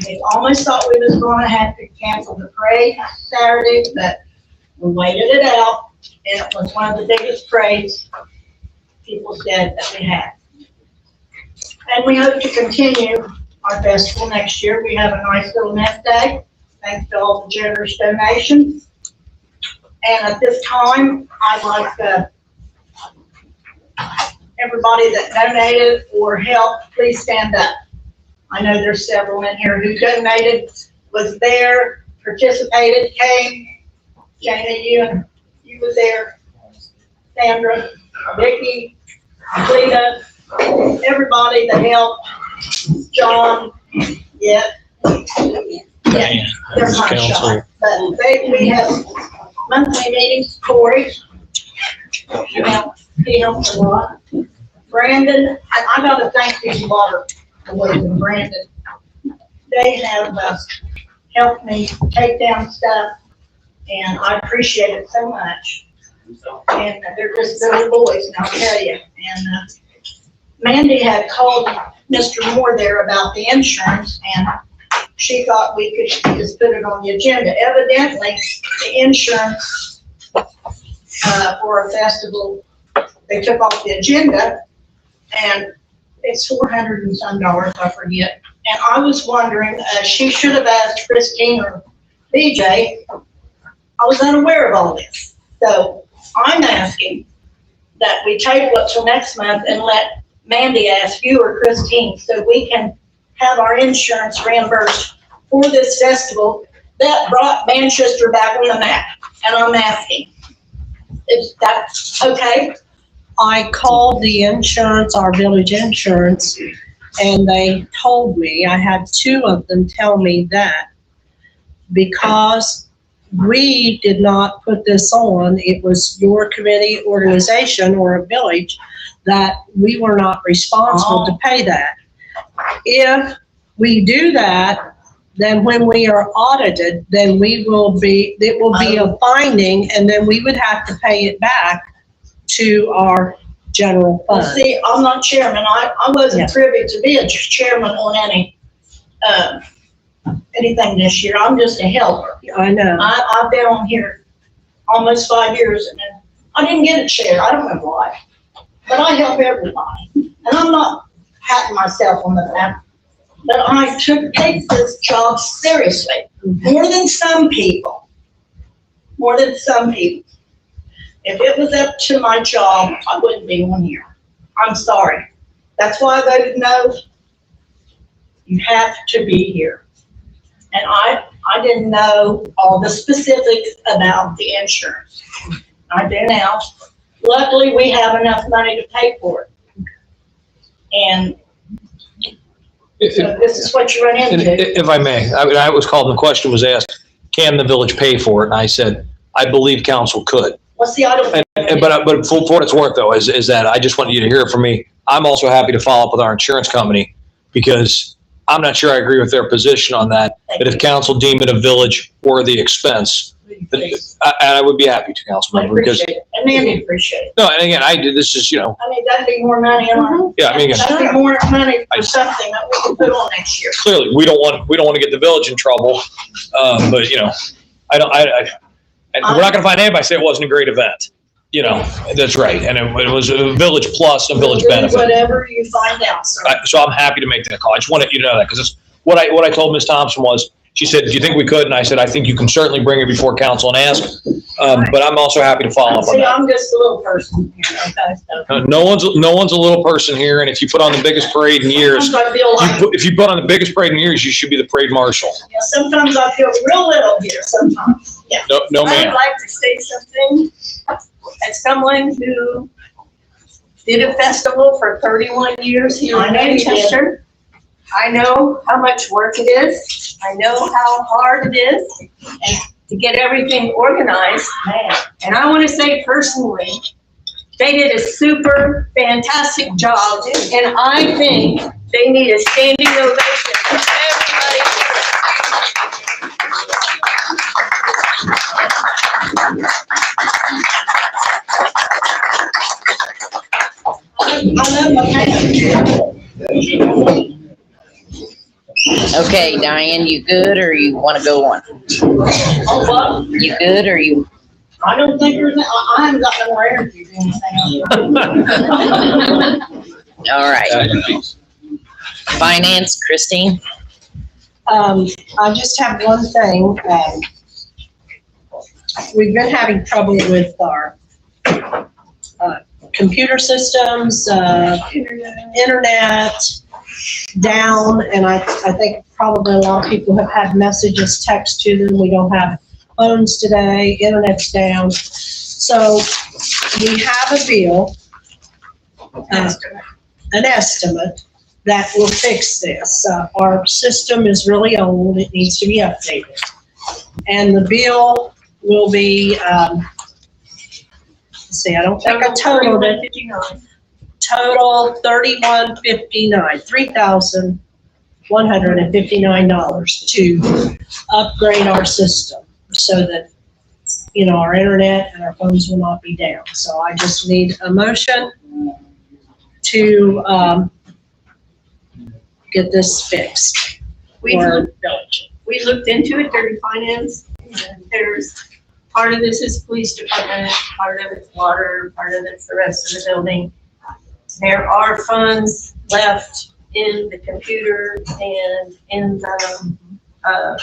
We almost thought we was going to have to cancel the parade Saturday, but we waited it out, and it was one of the biggest parades people said that we had. And we hope to continue our festival next year. We have a nice little nest egg, thanks to all the generous donations. And at this time, I'd like everybody that donated or helped, please stand up. I know there's several in here who donated, was there, participated, came. Jana, you was there. Sandra, Vicky, Lita, everybody that helped. John, yeah. Yeah, they're my shot. But we have monthly meetings, Corey. He helps a lot. Brandon, I gotta thank these water boys and Brandon. They have helped me take down stuff, and I appreciate it so much. And they're just little boys, and I'll tell you. And Mandy had called Mr. Moore there about the insurance, and she thought we could just put it on the agenda. Evidently, the insurance for a festival, they took off the agenda, and it's $400 and some, I forget. And I was wondering, she should have asked Christine or BJ. I was unaware of all this. So I'm asking that we table it till next month and let Mandy ask you or Christine so we can have our insurance reimbursed for this festival that brought Manchester back on the map. And I'm asking, is that okay? I called the insurance, our village insurance, and they told me, I had two of them tell me that because we did not put this on, it was your committee, organization, or a village, that we were not responsible to pay that. If we do that, then when we are audited, then it will be a finding, and then we would have to pay it back to our general fund. Well, see, I'm not chairman. I wasn't privy to be a chairman on anything this year. I'm just a helper. I know. I've been on here almost 5 years, and I didn't get a chair. I don't know why, but I help everybody, and I'm not patting myself on the back. But I take this job seriously, more than some people. More than some people. If it was up to my job, I wouldn't be on here. I'm sorry. That's why I voted no. You have to be here. And I didn't know all the specifics about the insurance. I do now. Luckily, we have enough money to pay for it. And so this is what you run into. If I may, I was called and the question was asked, can the village pay for it? And I said, I believe council could. Well, see, I don't. But for what it's worth, though, is that I just want you to hear it from me. I'm also happy to follow up with our insurance company because I'm not sure I agree with their position on that. But if council deem it a village worthy expense, then I would be happy to, Councilman. I appreciate it. And Mandy appreciate it. No, and again, this is, I mean, that'd be more money. Yeah, I mean, again, that'd be more money for something that we can put on next year. clearly, we don't want to get the village in trouble. But we're not going to find anybody say it wasn't a great event. That's right. And it was a village plus, a village benefit. Whatever you find out, sir. So I'm happy to make that call. I just wanted you to know that because what I told Ms. Thompson was, she said, do you think we could? And I said, I think you can certainly bring it before council and ask. But I'm also happy to follow up on See, that. I'm just a little person here, okay? So No one's a little person here. And if you put on the biggest parade in years, sometimes I feel like, if you put on the biggest parade in years, you should be the parade marshal. sometimes I feel real little here, sometimes, yeah. No, I would ma'am. like to say something as someone who did a festival for 31 years here in Manchester. I know how much work it is. I know how hard it is and to get everything organized. And I want to say personally, they did a super fantastic job. And I think they need a standing ovation from everybody. I love my family. Okay, Diane, you good or you want to go on? Oh, what? You good or you? I don't think there's, I haven't got no more energy to do anything else. All right. Finance, Christine? I just have one thing. We've been having trouble with our computer systems, internet, down, and I think probably a lot of people have had messages text to them. We don't have phones today, internet's down. So we have a bill, an estimate that will fix this. Our system is really old, it needs to be updated. And the bill will be, let's see, I don't think I totaled it. Total $31.59, $3,159 to upgrade our system so that, you know, our internet and our phones will not be down. So I just need a motion to get this fixed. We looked into it during finance, and there's, part of this is police department, part of it's water, part of it's the rest of the building. There are funds left in the computer and in the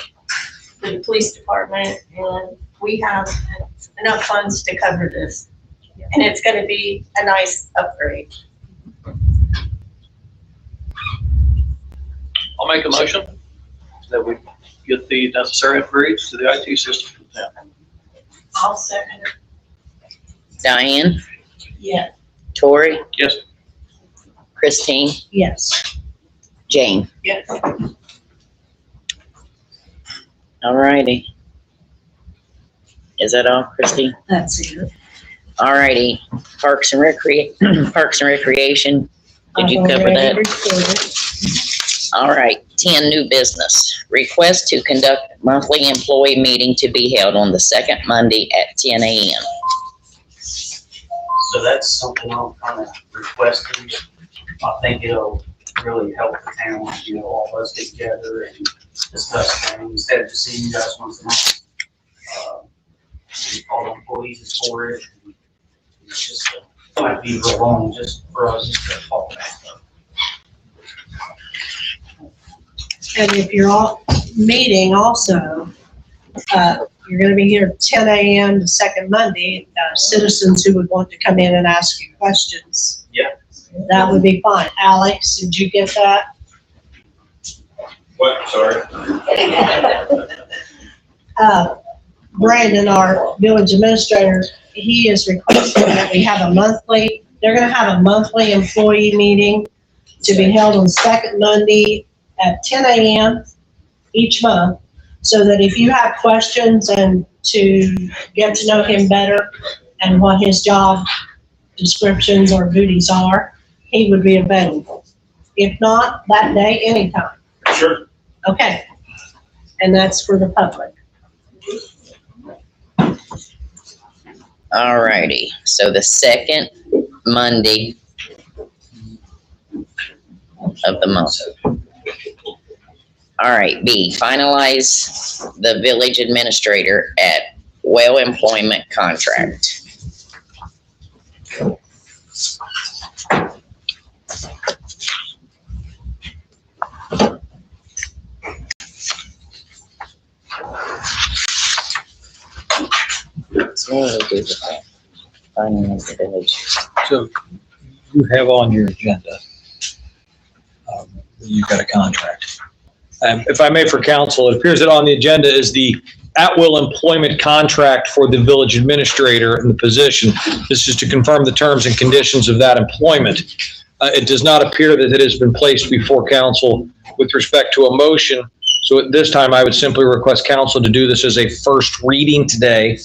police department, and we have enough funds to cover this. And it's gonna be a nice upgrade. I'll make a motion that we get the necessary upgrades to the IT system for the town. I'll second it. Diane, Yeah. Tori, Yes. Christine, Yes. Jane. Yes. All righty. Is that all, Christine? That's it. All righty. Parks and Recreation. Did you I've cover already that? reported. All right, 10, new business. Request to conduct monthly employee meeting to be held on the second Monday at 10 a.m. So that's something I'm kind of requesting. I think it'll really help the town, you know, all of us get together and discuss things instead of just seeing you guys once a month. All the employees is for it. It's just, it might be real long just for us just to talk about stuff. And if you're all meeting also, you're gonna be here 10 a.m. the second Monday, citizens who would want to come in and ask you questions. Yeah. That would be fine. Alex, did you get that? What, sorry? Brandon, our village administrator, he is requesting that we have they're gonna have a monthly employee meeting to be held on second Monday at 10 a.m. each month, so that if you have questions and to get to know him better and what his job descriptions or duties are, he would be available. If not, that day, anytime. Sure. Okay. And that's for the public. All righty, so the second Monday of the month. All right, B, finalize the village administrator at well employment contract. So what do we do with that? Finalize the village. So you have on your agenda, you've got a contract. If I may for council, it appears that on the agenda is the at-will employment contract for the village administrator in the position. This is to confirm the terms and conditions of that employment. It does not appear that it has been placed before council with respect to a motion. So at this time, I would simply request council to do this as a first reading today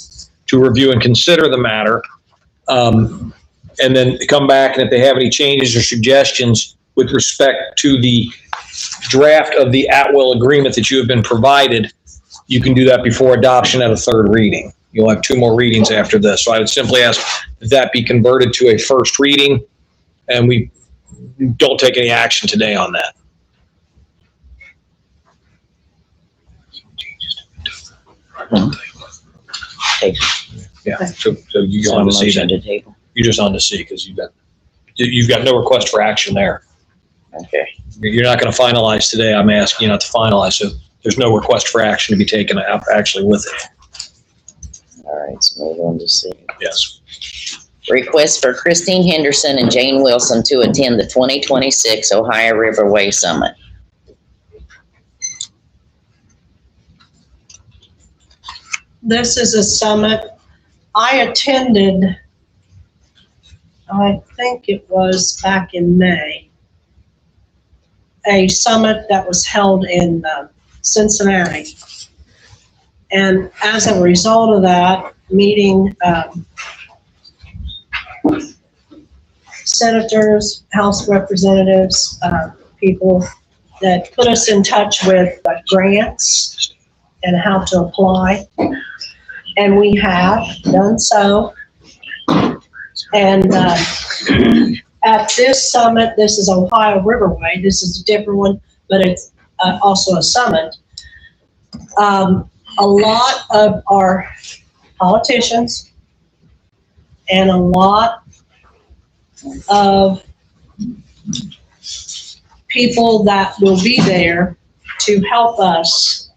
to review and consider the matter. And then come back, and if they have any changes or suggestions with respect to the draft of the at-will agreement that you have been provided, you can do that before adoption at a third reading. You'll have 2 more readings after this. So I would simply ask that that be converted to a first reading, and we don't take any action today on that. Yeah, so you're on to C then. You're just on to C because you've got no request for action there. Okay. You're not going to finalize today. I'm asking you not to finalize, so there's no request for action to be taken actually with it. All right, so move on to C. Yes. Request for Christine Henderson and Jane Wilson to attend the 2026 Ohio Riverway Summit. This is a summit. I attended, I think it was back in May, a summit that was held in Cincinnati. And as a result of that, meeting senators, House representatives, people that put us in touch with grants and how to apply. And we have done so. And at this summit, this is Ohio Riverway. This is a different one, but it's also a summit. A lot of our politicians and a lot of people that will be there to help us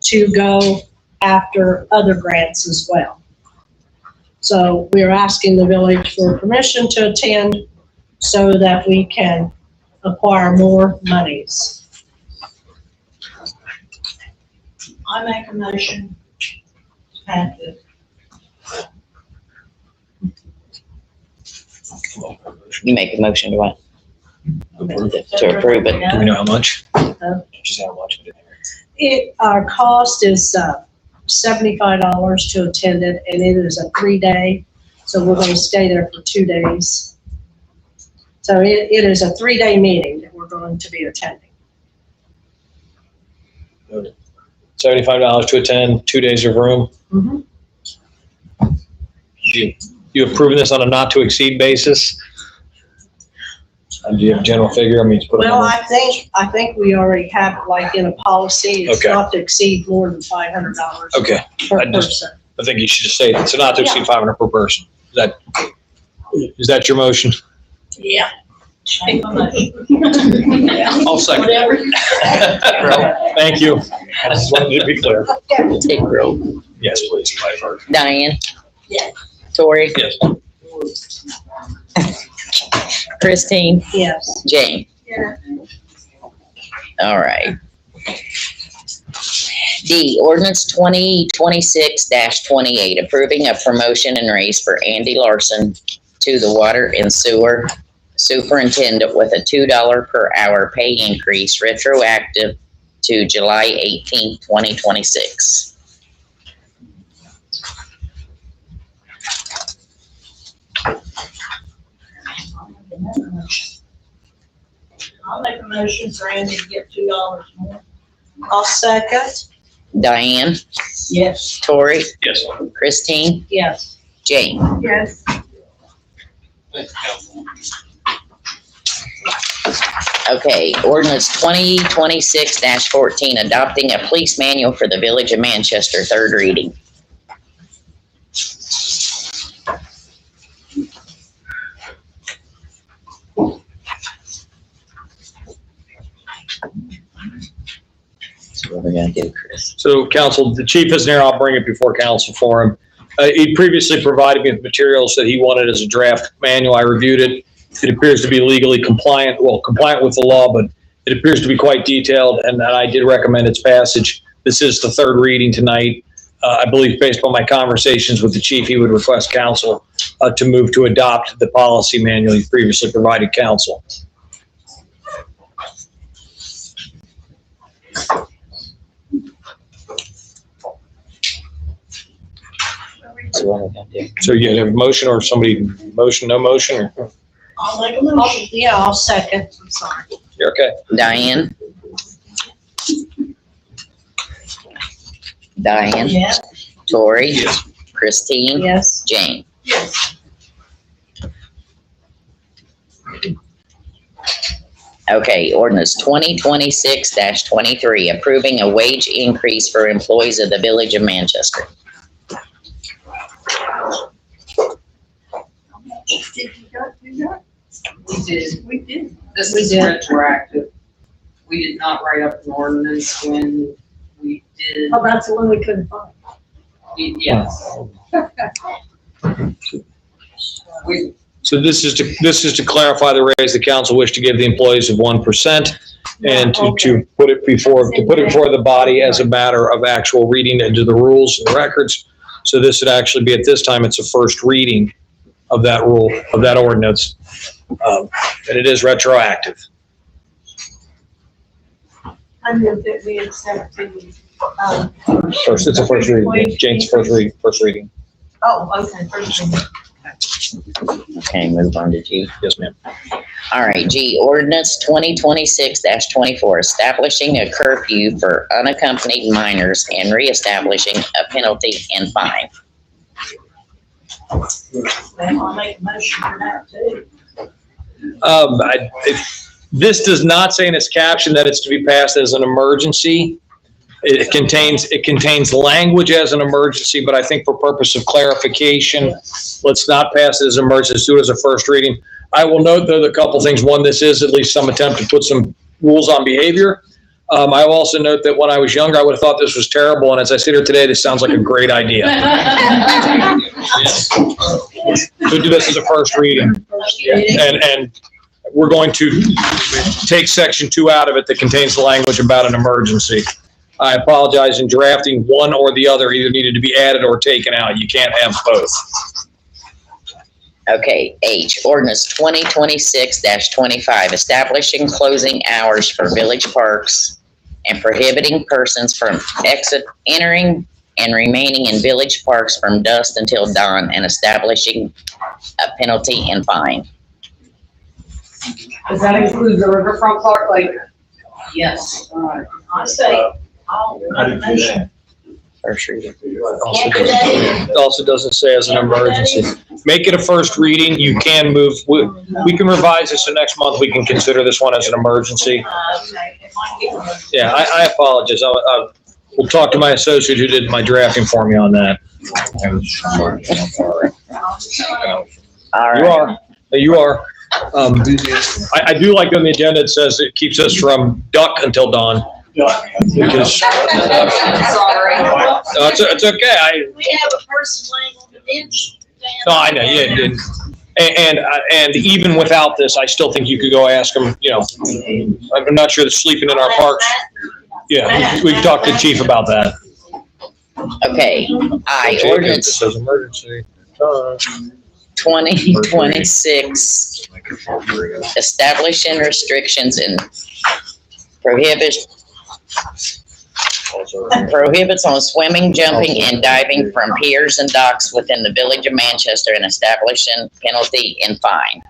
to go after other grants as well. So we're asking the village for permission to attend so that we can acquire more monies. I make a motion. Pass it. You make a motion to what? To approve it. Do we know how much? Just how much? Our cost is $75 to attend it, and it is a 3-day. So we're going to stay there for 2 days. So it is a 3-day meeting that we're going to be attending. $75 to attend, 2 days of room. Mhm. You approving this on a not to exceed basis? Do you have a general figure? I mean, to put a Well, number. I think we already have it like in a policy. It's Okay. not to exceed more than $500 Okay, per I just- person. I think you should just say it. So not to exceed 500 per person. Is that your motion? Yeah. Make a motion. I'll second. Whatever. Thank you. I just wanted to be clear. Take roll. Yes, please. Diane? Yes. Tori? Yes. Christine? Yes. Jane? Yeah. All right. D, ordinance 2026-28, approving a promotion and raise for Andy Larson to the water and sewer superintendent with a $2 per hour pay increase retroactive to July 18th, 2026. I'll make a motion for Andy to get $2 more. I'll second. Diane? Yes. Tori? Yes. Christine? Yes. Jane? Yes. Okay, ordinance 2026-14, adopting a police manual for the Village of Manchester, third reading. So what are we gonna do, Chris? So council, the chief isn't here. I'll bring it before council for him. He previously provided me with materials that he wanted as a draft manual. I reviewed it. It appears to be legally compliant, compliant with the law, but it appears to be quite detailed, and I did recommend its passage. This is the third reading tonight. I believe based on my conversations with the chief, he would request council to move to adopt the policy manual he previously provided council. So what are we gonna do? So you have a motion or somebody, motion, no motion, or I'll make a motion. Yeah, I'll second. I'm sorry. you're okay? Diane? Diane? Yes. Tori? Yes. Christine? Yes. Jane? Yes. Okay, ordinance 2026-23, approving a wage increase for employees of the Village of Manchester. Did you not do that? We did. We did. This We is did. retroactive. We did not write up an ordinance when we did, Oh, that's the one we couldn't find. yes. So this is to clarify the raise the council wish to give the employees of 1%, and to put it before the body as a matter of actual reading into the rules and records. So this would actually be, at this time, it's a first reading of that rule, of that ordinance, and it is retroactive. I move that we accept the, First, it's a first reading. Jane's first reading. oh, okay, first reading. Okay, move on to G. Yes, ma'am. All right, G, ordinance 2026-24, establishing a curfew for unaccompanied minors and reestablishing a penalty and fine. Then I'll make a motion for that too. This does not say in its caption that it's to be passed as an emergency. It contains language as an emergency, but I think for purpose of clarification, let's not pass it as an emergency, let's do it as a first reading. I will note though, a couple things. One, this is at least some attempt to put some rules on behavior. I will also note that when I was younger, I would have thought this was terrible, and as I sit here today, this sounds like a great idea. So do this as a first reading. And we're going to take section 2 out of it that contains the language about an emergency. I apologize, in drafting, one or the other either needed to be added or taken out. You can't have both. Okay, H, ordinance 2026-25, establishing closing hours for village parks and prohibiting persons from entering and remaining in village parks from dusk until dawn, and establishing a penalty and fine. Does that include the riverfront park, like? Yes. I say, I'll make a motion. First reading. It also doesn't say as an emergency. Make it a first reading. You can move, we can revise this, so next month we can consider this one as an emergency. Okay, if I get one. Yeah, I apologize. We'll talk to my associate who did my drafting for me on that. All You right, are, you are. I do like on the agenda, it says it keeps us from duck until dawn. Because, Sorry. no, it's okay. We have a person laying on the bench. No, I know, yeah, and even without this, I still think you could go ask them, I'm not sure they're sleeping in our parks. Yeah, we can talk to the chief about that. okay, I, ordinance It says emergency. 2026, establishing restrictions and prohibits on swimming, jumping, and diving from piers and docks within the village of Manchester, and establishing penalty and fine.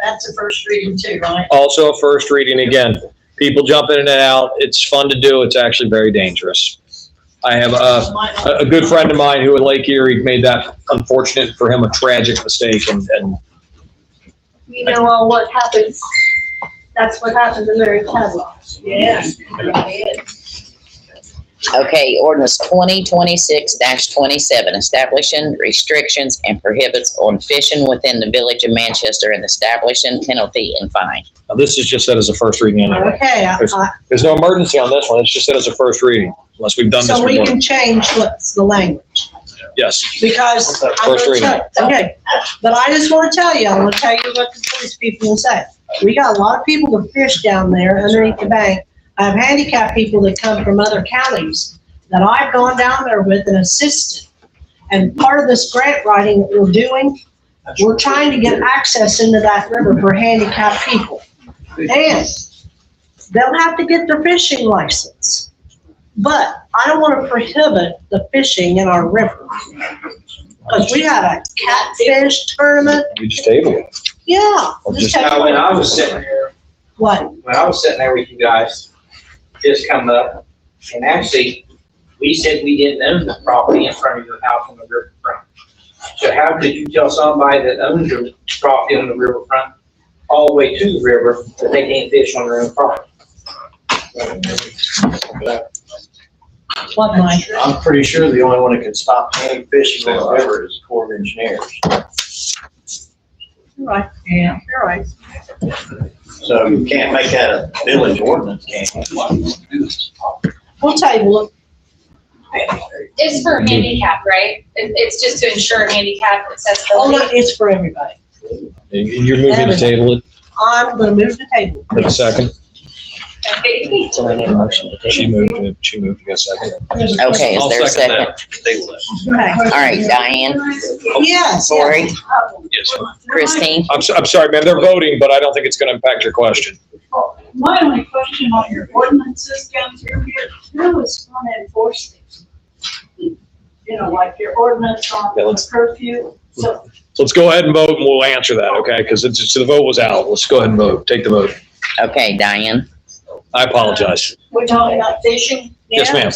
That's a first reading too, right? Also a first reading again. People jump in and out. It's fun to do. It's actually very dangerous. I have a good friend of mine who in Lake Erie made that, unfortunate for him, a tragic mistake, and You know, well, what happens, that's what happens in Mary Tadlock. Yes. Okay, ordinance 2026-27, establishing restrictions and prohibits on fishing within the village of Manchester, and establishing penalty and fine. now this is just set as a first reading anyway. Okay, There's no emergency on this one. It's just set as a first reading, unless we've done this so we before. can change what's the language, Yes. because I'm First gonna reading. okay, but I just wanna tell you, I'm gonna tell you what the police people will say. We got a lot of people that fish down there underneath the bank. I have handicapped people that come from other counties that I've gone down there with and assisted. And part of this grant writing that we're doing, we're trying to get access into that river for handicapped people. And they'll have to get their fishing license. But I don't want to prohibit the fishing in our river. Because we had a catfish tournament. We just tabled it. Yeah. Or just just- have- When I was sitting there, What? when I was sitting there with you guys, this come up, and actually, we said we didn't own the property in front of your house on the riverfront. So how could you tell somebody that owns your property on the riverfront, all the way to the river, that they can't fish on their own property? What, Mike? I'm pretty sure the only one that can stop any fishing on the river is the Corps of Engineers. You're right. Yeah, you're right. So you can't make that a village ordinance, can you? We'll table it. It's for handicap, right? It's just to ensure handicap Oh, accessibility. no, it's for everybody. And you're moving to table it I'm gonna move the table. for the second. Okay. So we need a motion to She table. moved it. She moved to a second. Okay, is I'll there a second? that. Table it. Okay. All right, Diane, Yes, Cory, Yes. Christine. I'm sorry, ma'am. They're voting, but I don't think it's going to impact your question. My only question on your ordinances down through here, who is gonna enforce these? You know, like your ordinance on Yeah, let's- curfew, so So let's go ahead and vote and we'll answer that, okay? Because the vote was out. Let's go ahead and vote. Take the vote. Okay, Diane, I apologize. we're talking about fishing. Yes, ma'am.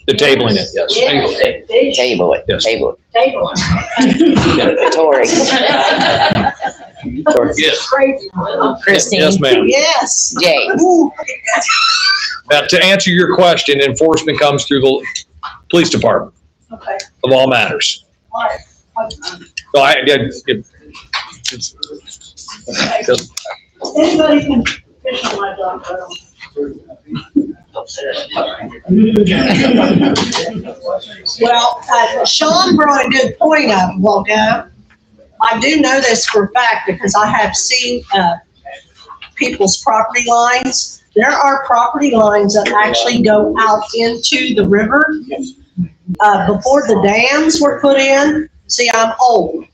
The tabling it, yes. Yes, fish, table it, Yes. table table. it. Tori, Yes. Crazy. Christine. Yes, ma'am. yes. Jay, Now, to answer your question, enforcement comes through the police department Okay. of all matters. Why? So Anybody can fish on my dock, I Well, Sean brought a good point up a while ago. I do know this for a fact because I have seen, people's property lines. There are property lines that actually go out into the river. Before the dams were put in, see, I'm old.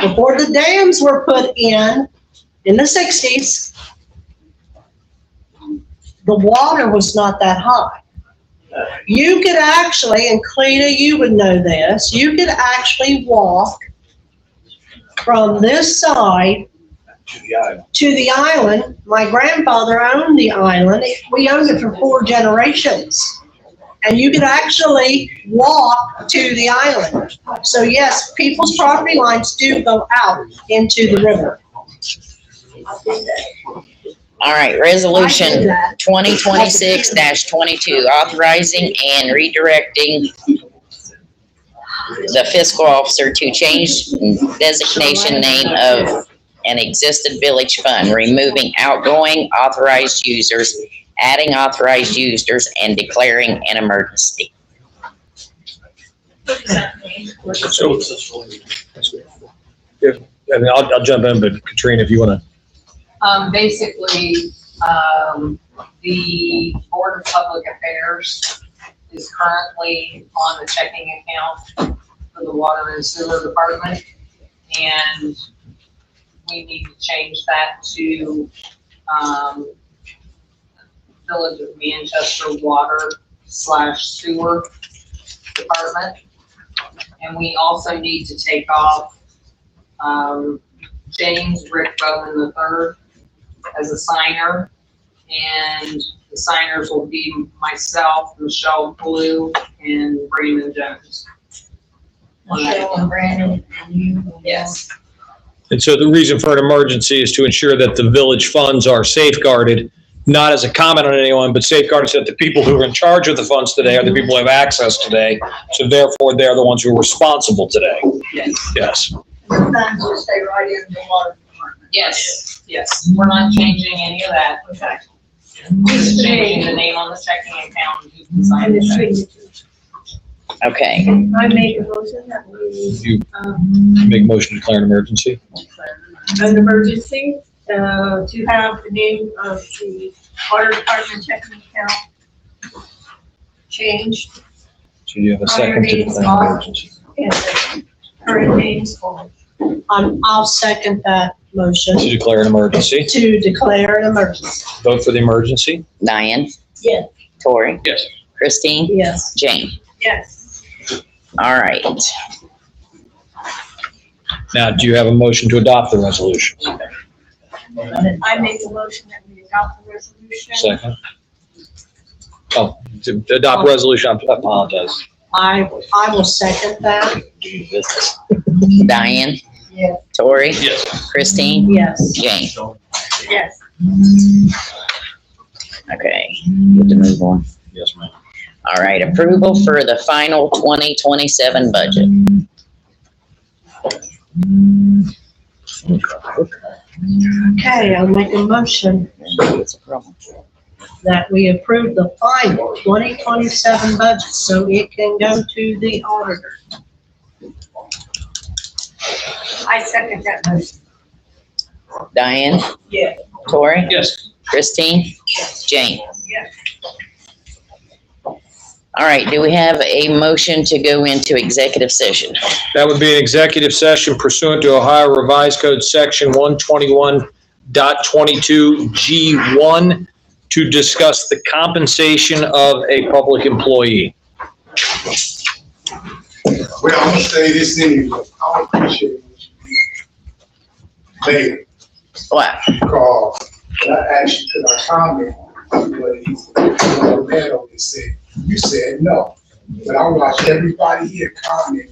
Before the dams were put in the 60s, the water was not that high. You could actually, and Cleta, you would know this, you could actually walk from this side to the island. My grandfather owned the island. We owned it for 4 generations. And you could actually walk to the island. So yes, people's property lines do go out into the river. all right, resolution 2026-22, authorizing and redirecting the fiscal officer to change designation name of an existing village fund, removing outgoing authorized users, adding authorized users, and declaring an emergency. So, I'll jump in, but Katrina, if you want to. Basically, the Board of Public Affairs is currently on the checking account for the Water and Sewer Department. And we need to change that to, Village of Manchester Water/Sewer Department. And we also need to take off, James Rick Bowman III as a signer. And the signers will be myself, Michelle Blue, and Brandon Jones. Michelle and Brandon and you. Yes. And so the reason for an emergency is to ensure that the village funds are safeguarded, not as a comment on anyone, but safeguarded so that the people who are in charge of the funds today are the people who have access today. So therefore, they're the ones who are responsible today. Yes. Yes. The funds will stay right in the water department. Yes, yes. We're not changing any of that. Okay. We're just changing the name on the checking account and who can sign And the the check. signatures. Okay, I make a motion that we, You make a motion to declare an emergency? an emergency, to have the name of the water department checking account changed So you have a second to declare an emergency? and the current names for. I'll second that motion To declare an emergency? to declare an emergency. Vote for the emergency? Diane, Yes. Tori, Yes. Christine, Yes. Jane. Yes. All right, Now, do you have a motion to adopt the resolution? I make a motion that we adopt the resolution. Second? Oh, to adopt resolution, I apologize. I will second that. Diane, Yes. Tori, Yes. Christine, Yes. Jane. Yes. Okay, good to move on. Yes, ma'am. All right, approval for the final 2027 budget. Okay, I'll make a motion that we approve the final 2027 budget so it can go to the auditor. I second that motion. Diane? Yes. Tori? Yes. Christine? Jane? Yes. All right, do we have a motion to go into executive session? That would be an executive session pursuant to Ohio Revised Code Section 121.22G1 to discuss the compensation of a public employee. Well, I'm gonna say this anyway. I appreciate what you did. What? Because when I asked you, could I comment on what he said, you said no. But I watched everybody here comment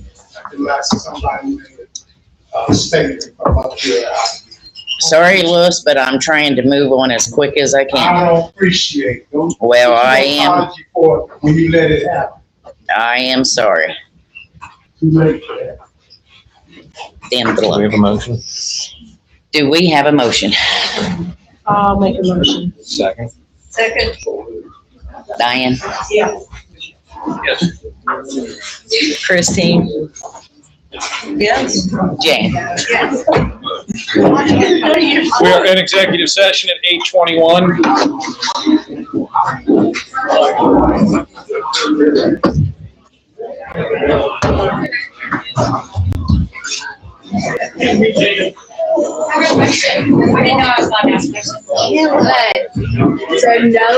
unless somebody made a statement from up here. Sorry, Louis, but I'm trying to move on as quick as I I can. don't appreciate it. Well, I am, Apology for it when you let it happen. I am sorry. Too late for that. Damn Do we glove. have a motion? Do we have a motion? I'll make a motion. Second. Second. Diane? Yeah. Yes. Christine? Yes. Jane? Yes. We are in executive session at 8:21. I didn't know I was allowed to ask questions. So no.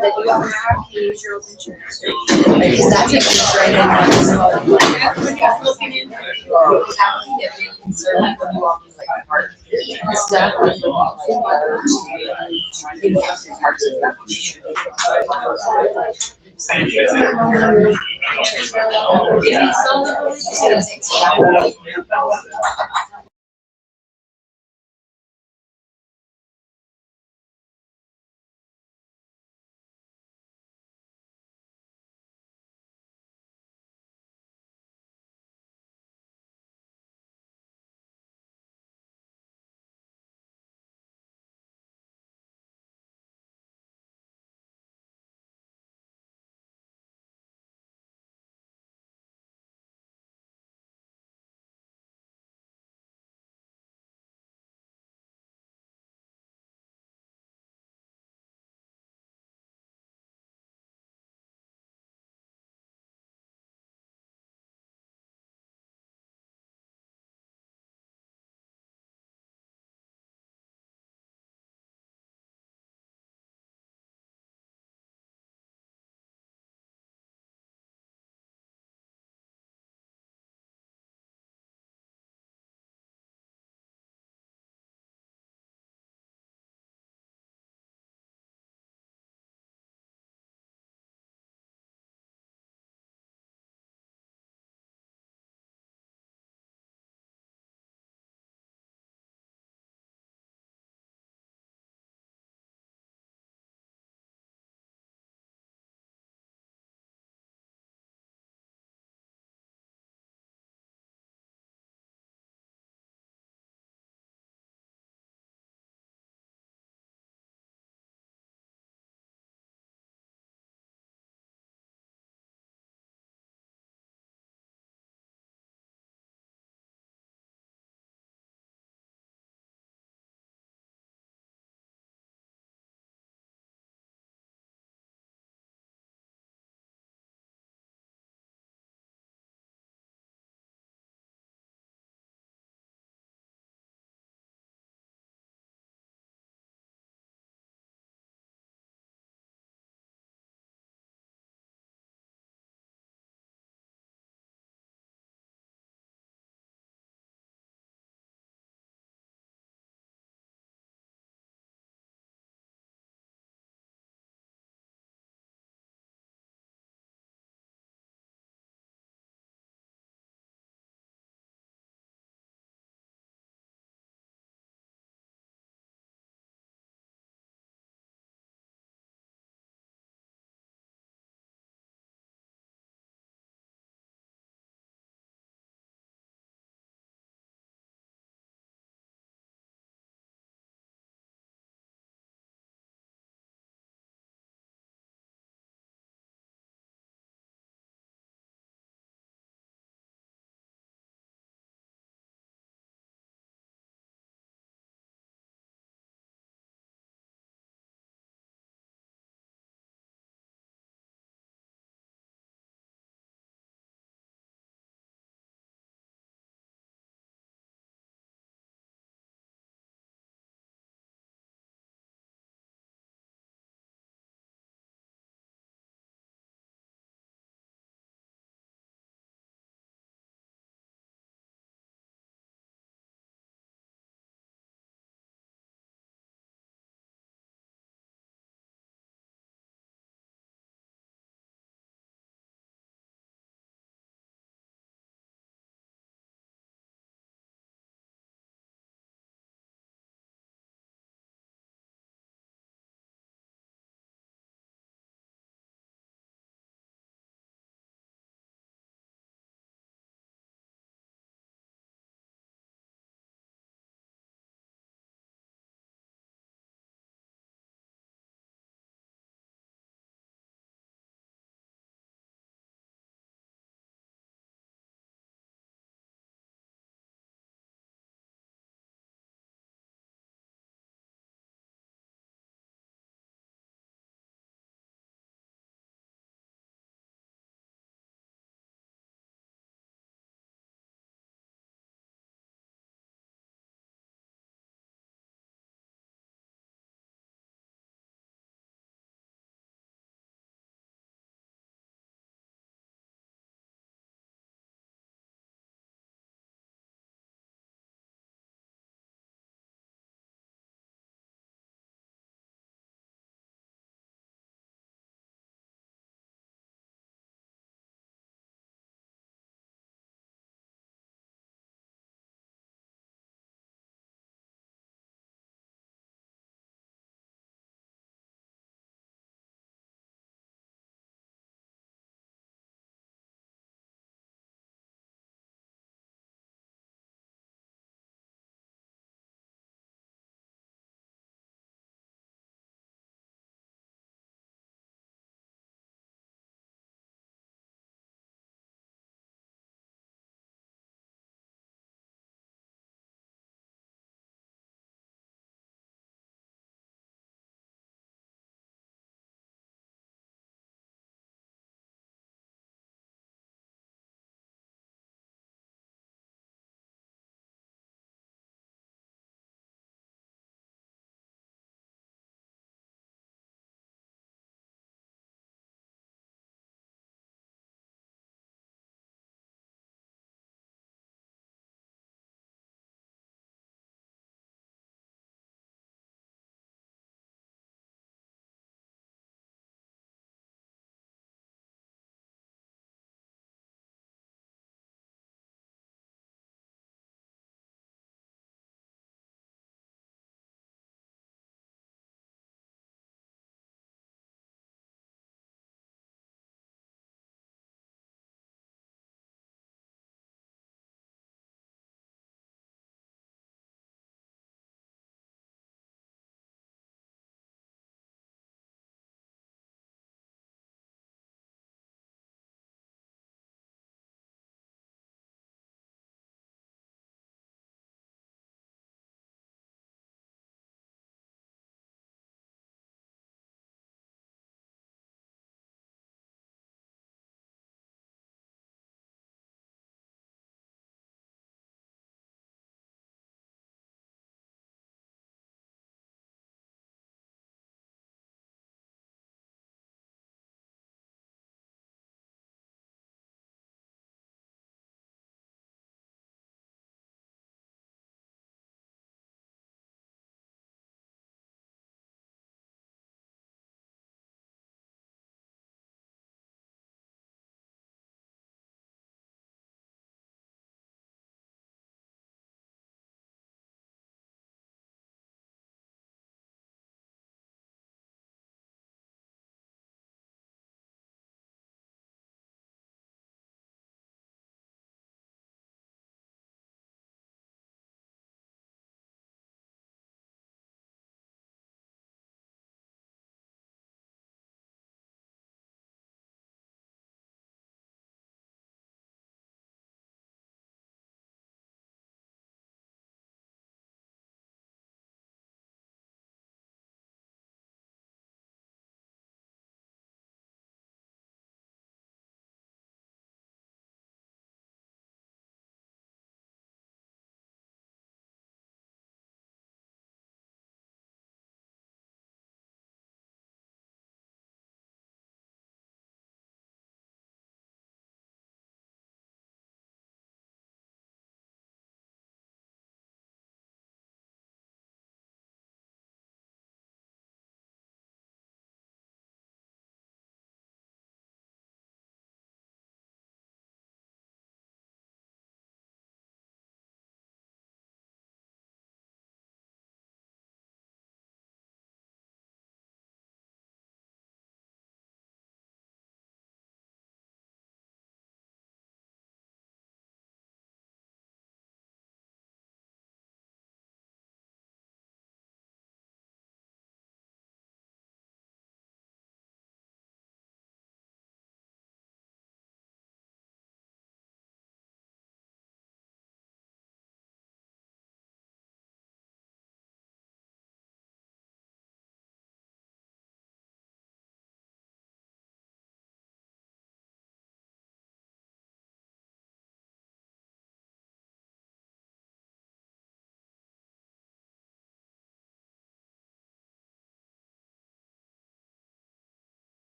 That you don't have to use your insurance. Because that's a concern. Looking into it. Having to be concerned when you walk in like part. Stuff. Yeah.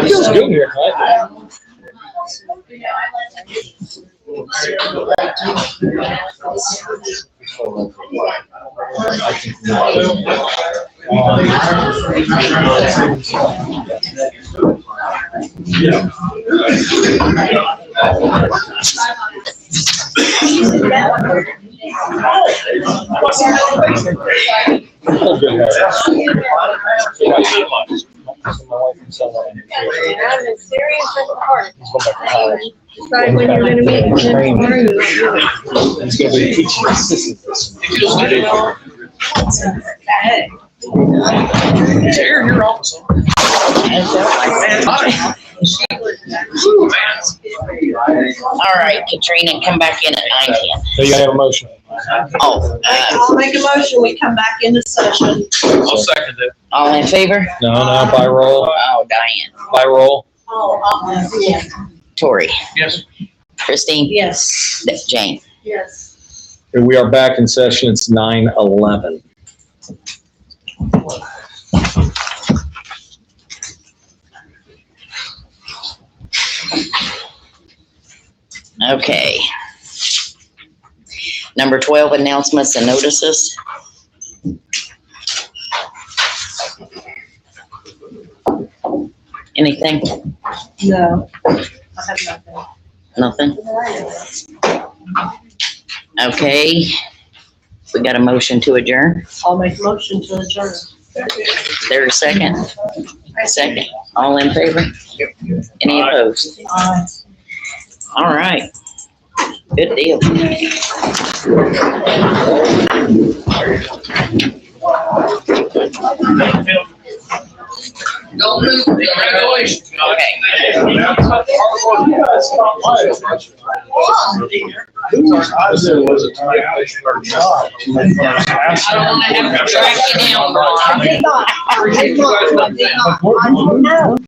Feels good here, right? I'm serious at the heart. Decide when you're gonna meet with him tomorrow. He's gonna be teaching assistant. Chair, you're awesome. All right, Katrina, come back in at 9:10. So you gotta have a motion. Oh, I'll make a motion, we come back into session. I'll second it. all in favor? No, by roll, Oh, Diane. by roll. Yeah. Tori. Yes. Christine. Yes. Jane. Yes. We are back in session. It's 9:11. Okay. Number 12, announcements and notices. Anything? No, I have nothing. Nothing? Okay. We got a motion to adjourn. I'll make a motion to adjourn. Is there a second? Second. All in favor? Any opposed? All right. Good deal. Don't move. Congratulations. Okay. I don't want to have to track you down, Ron. I did not.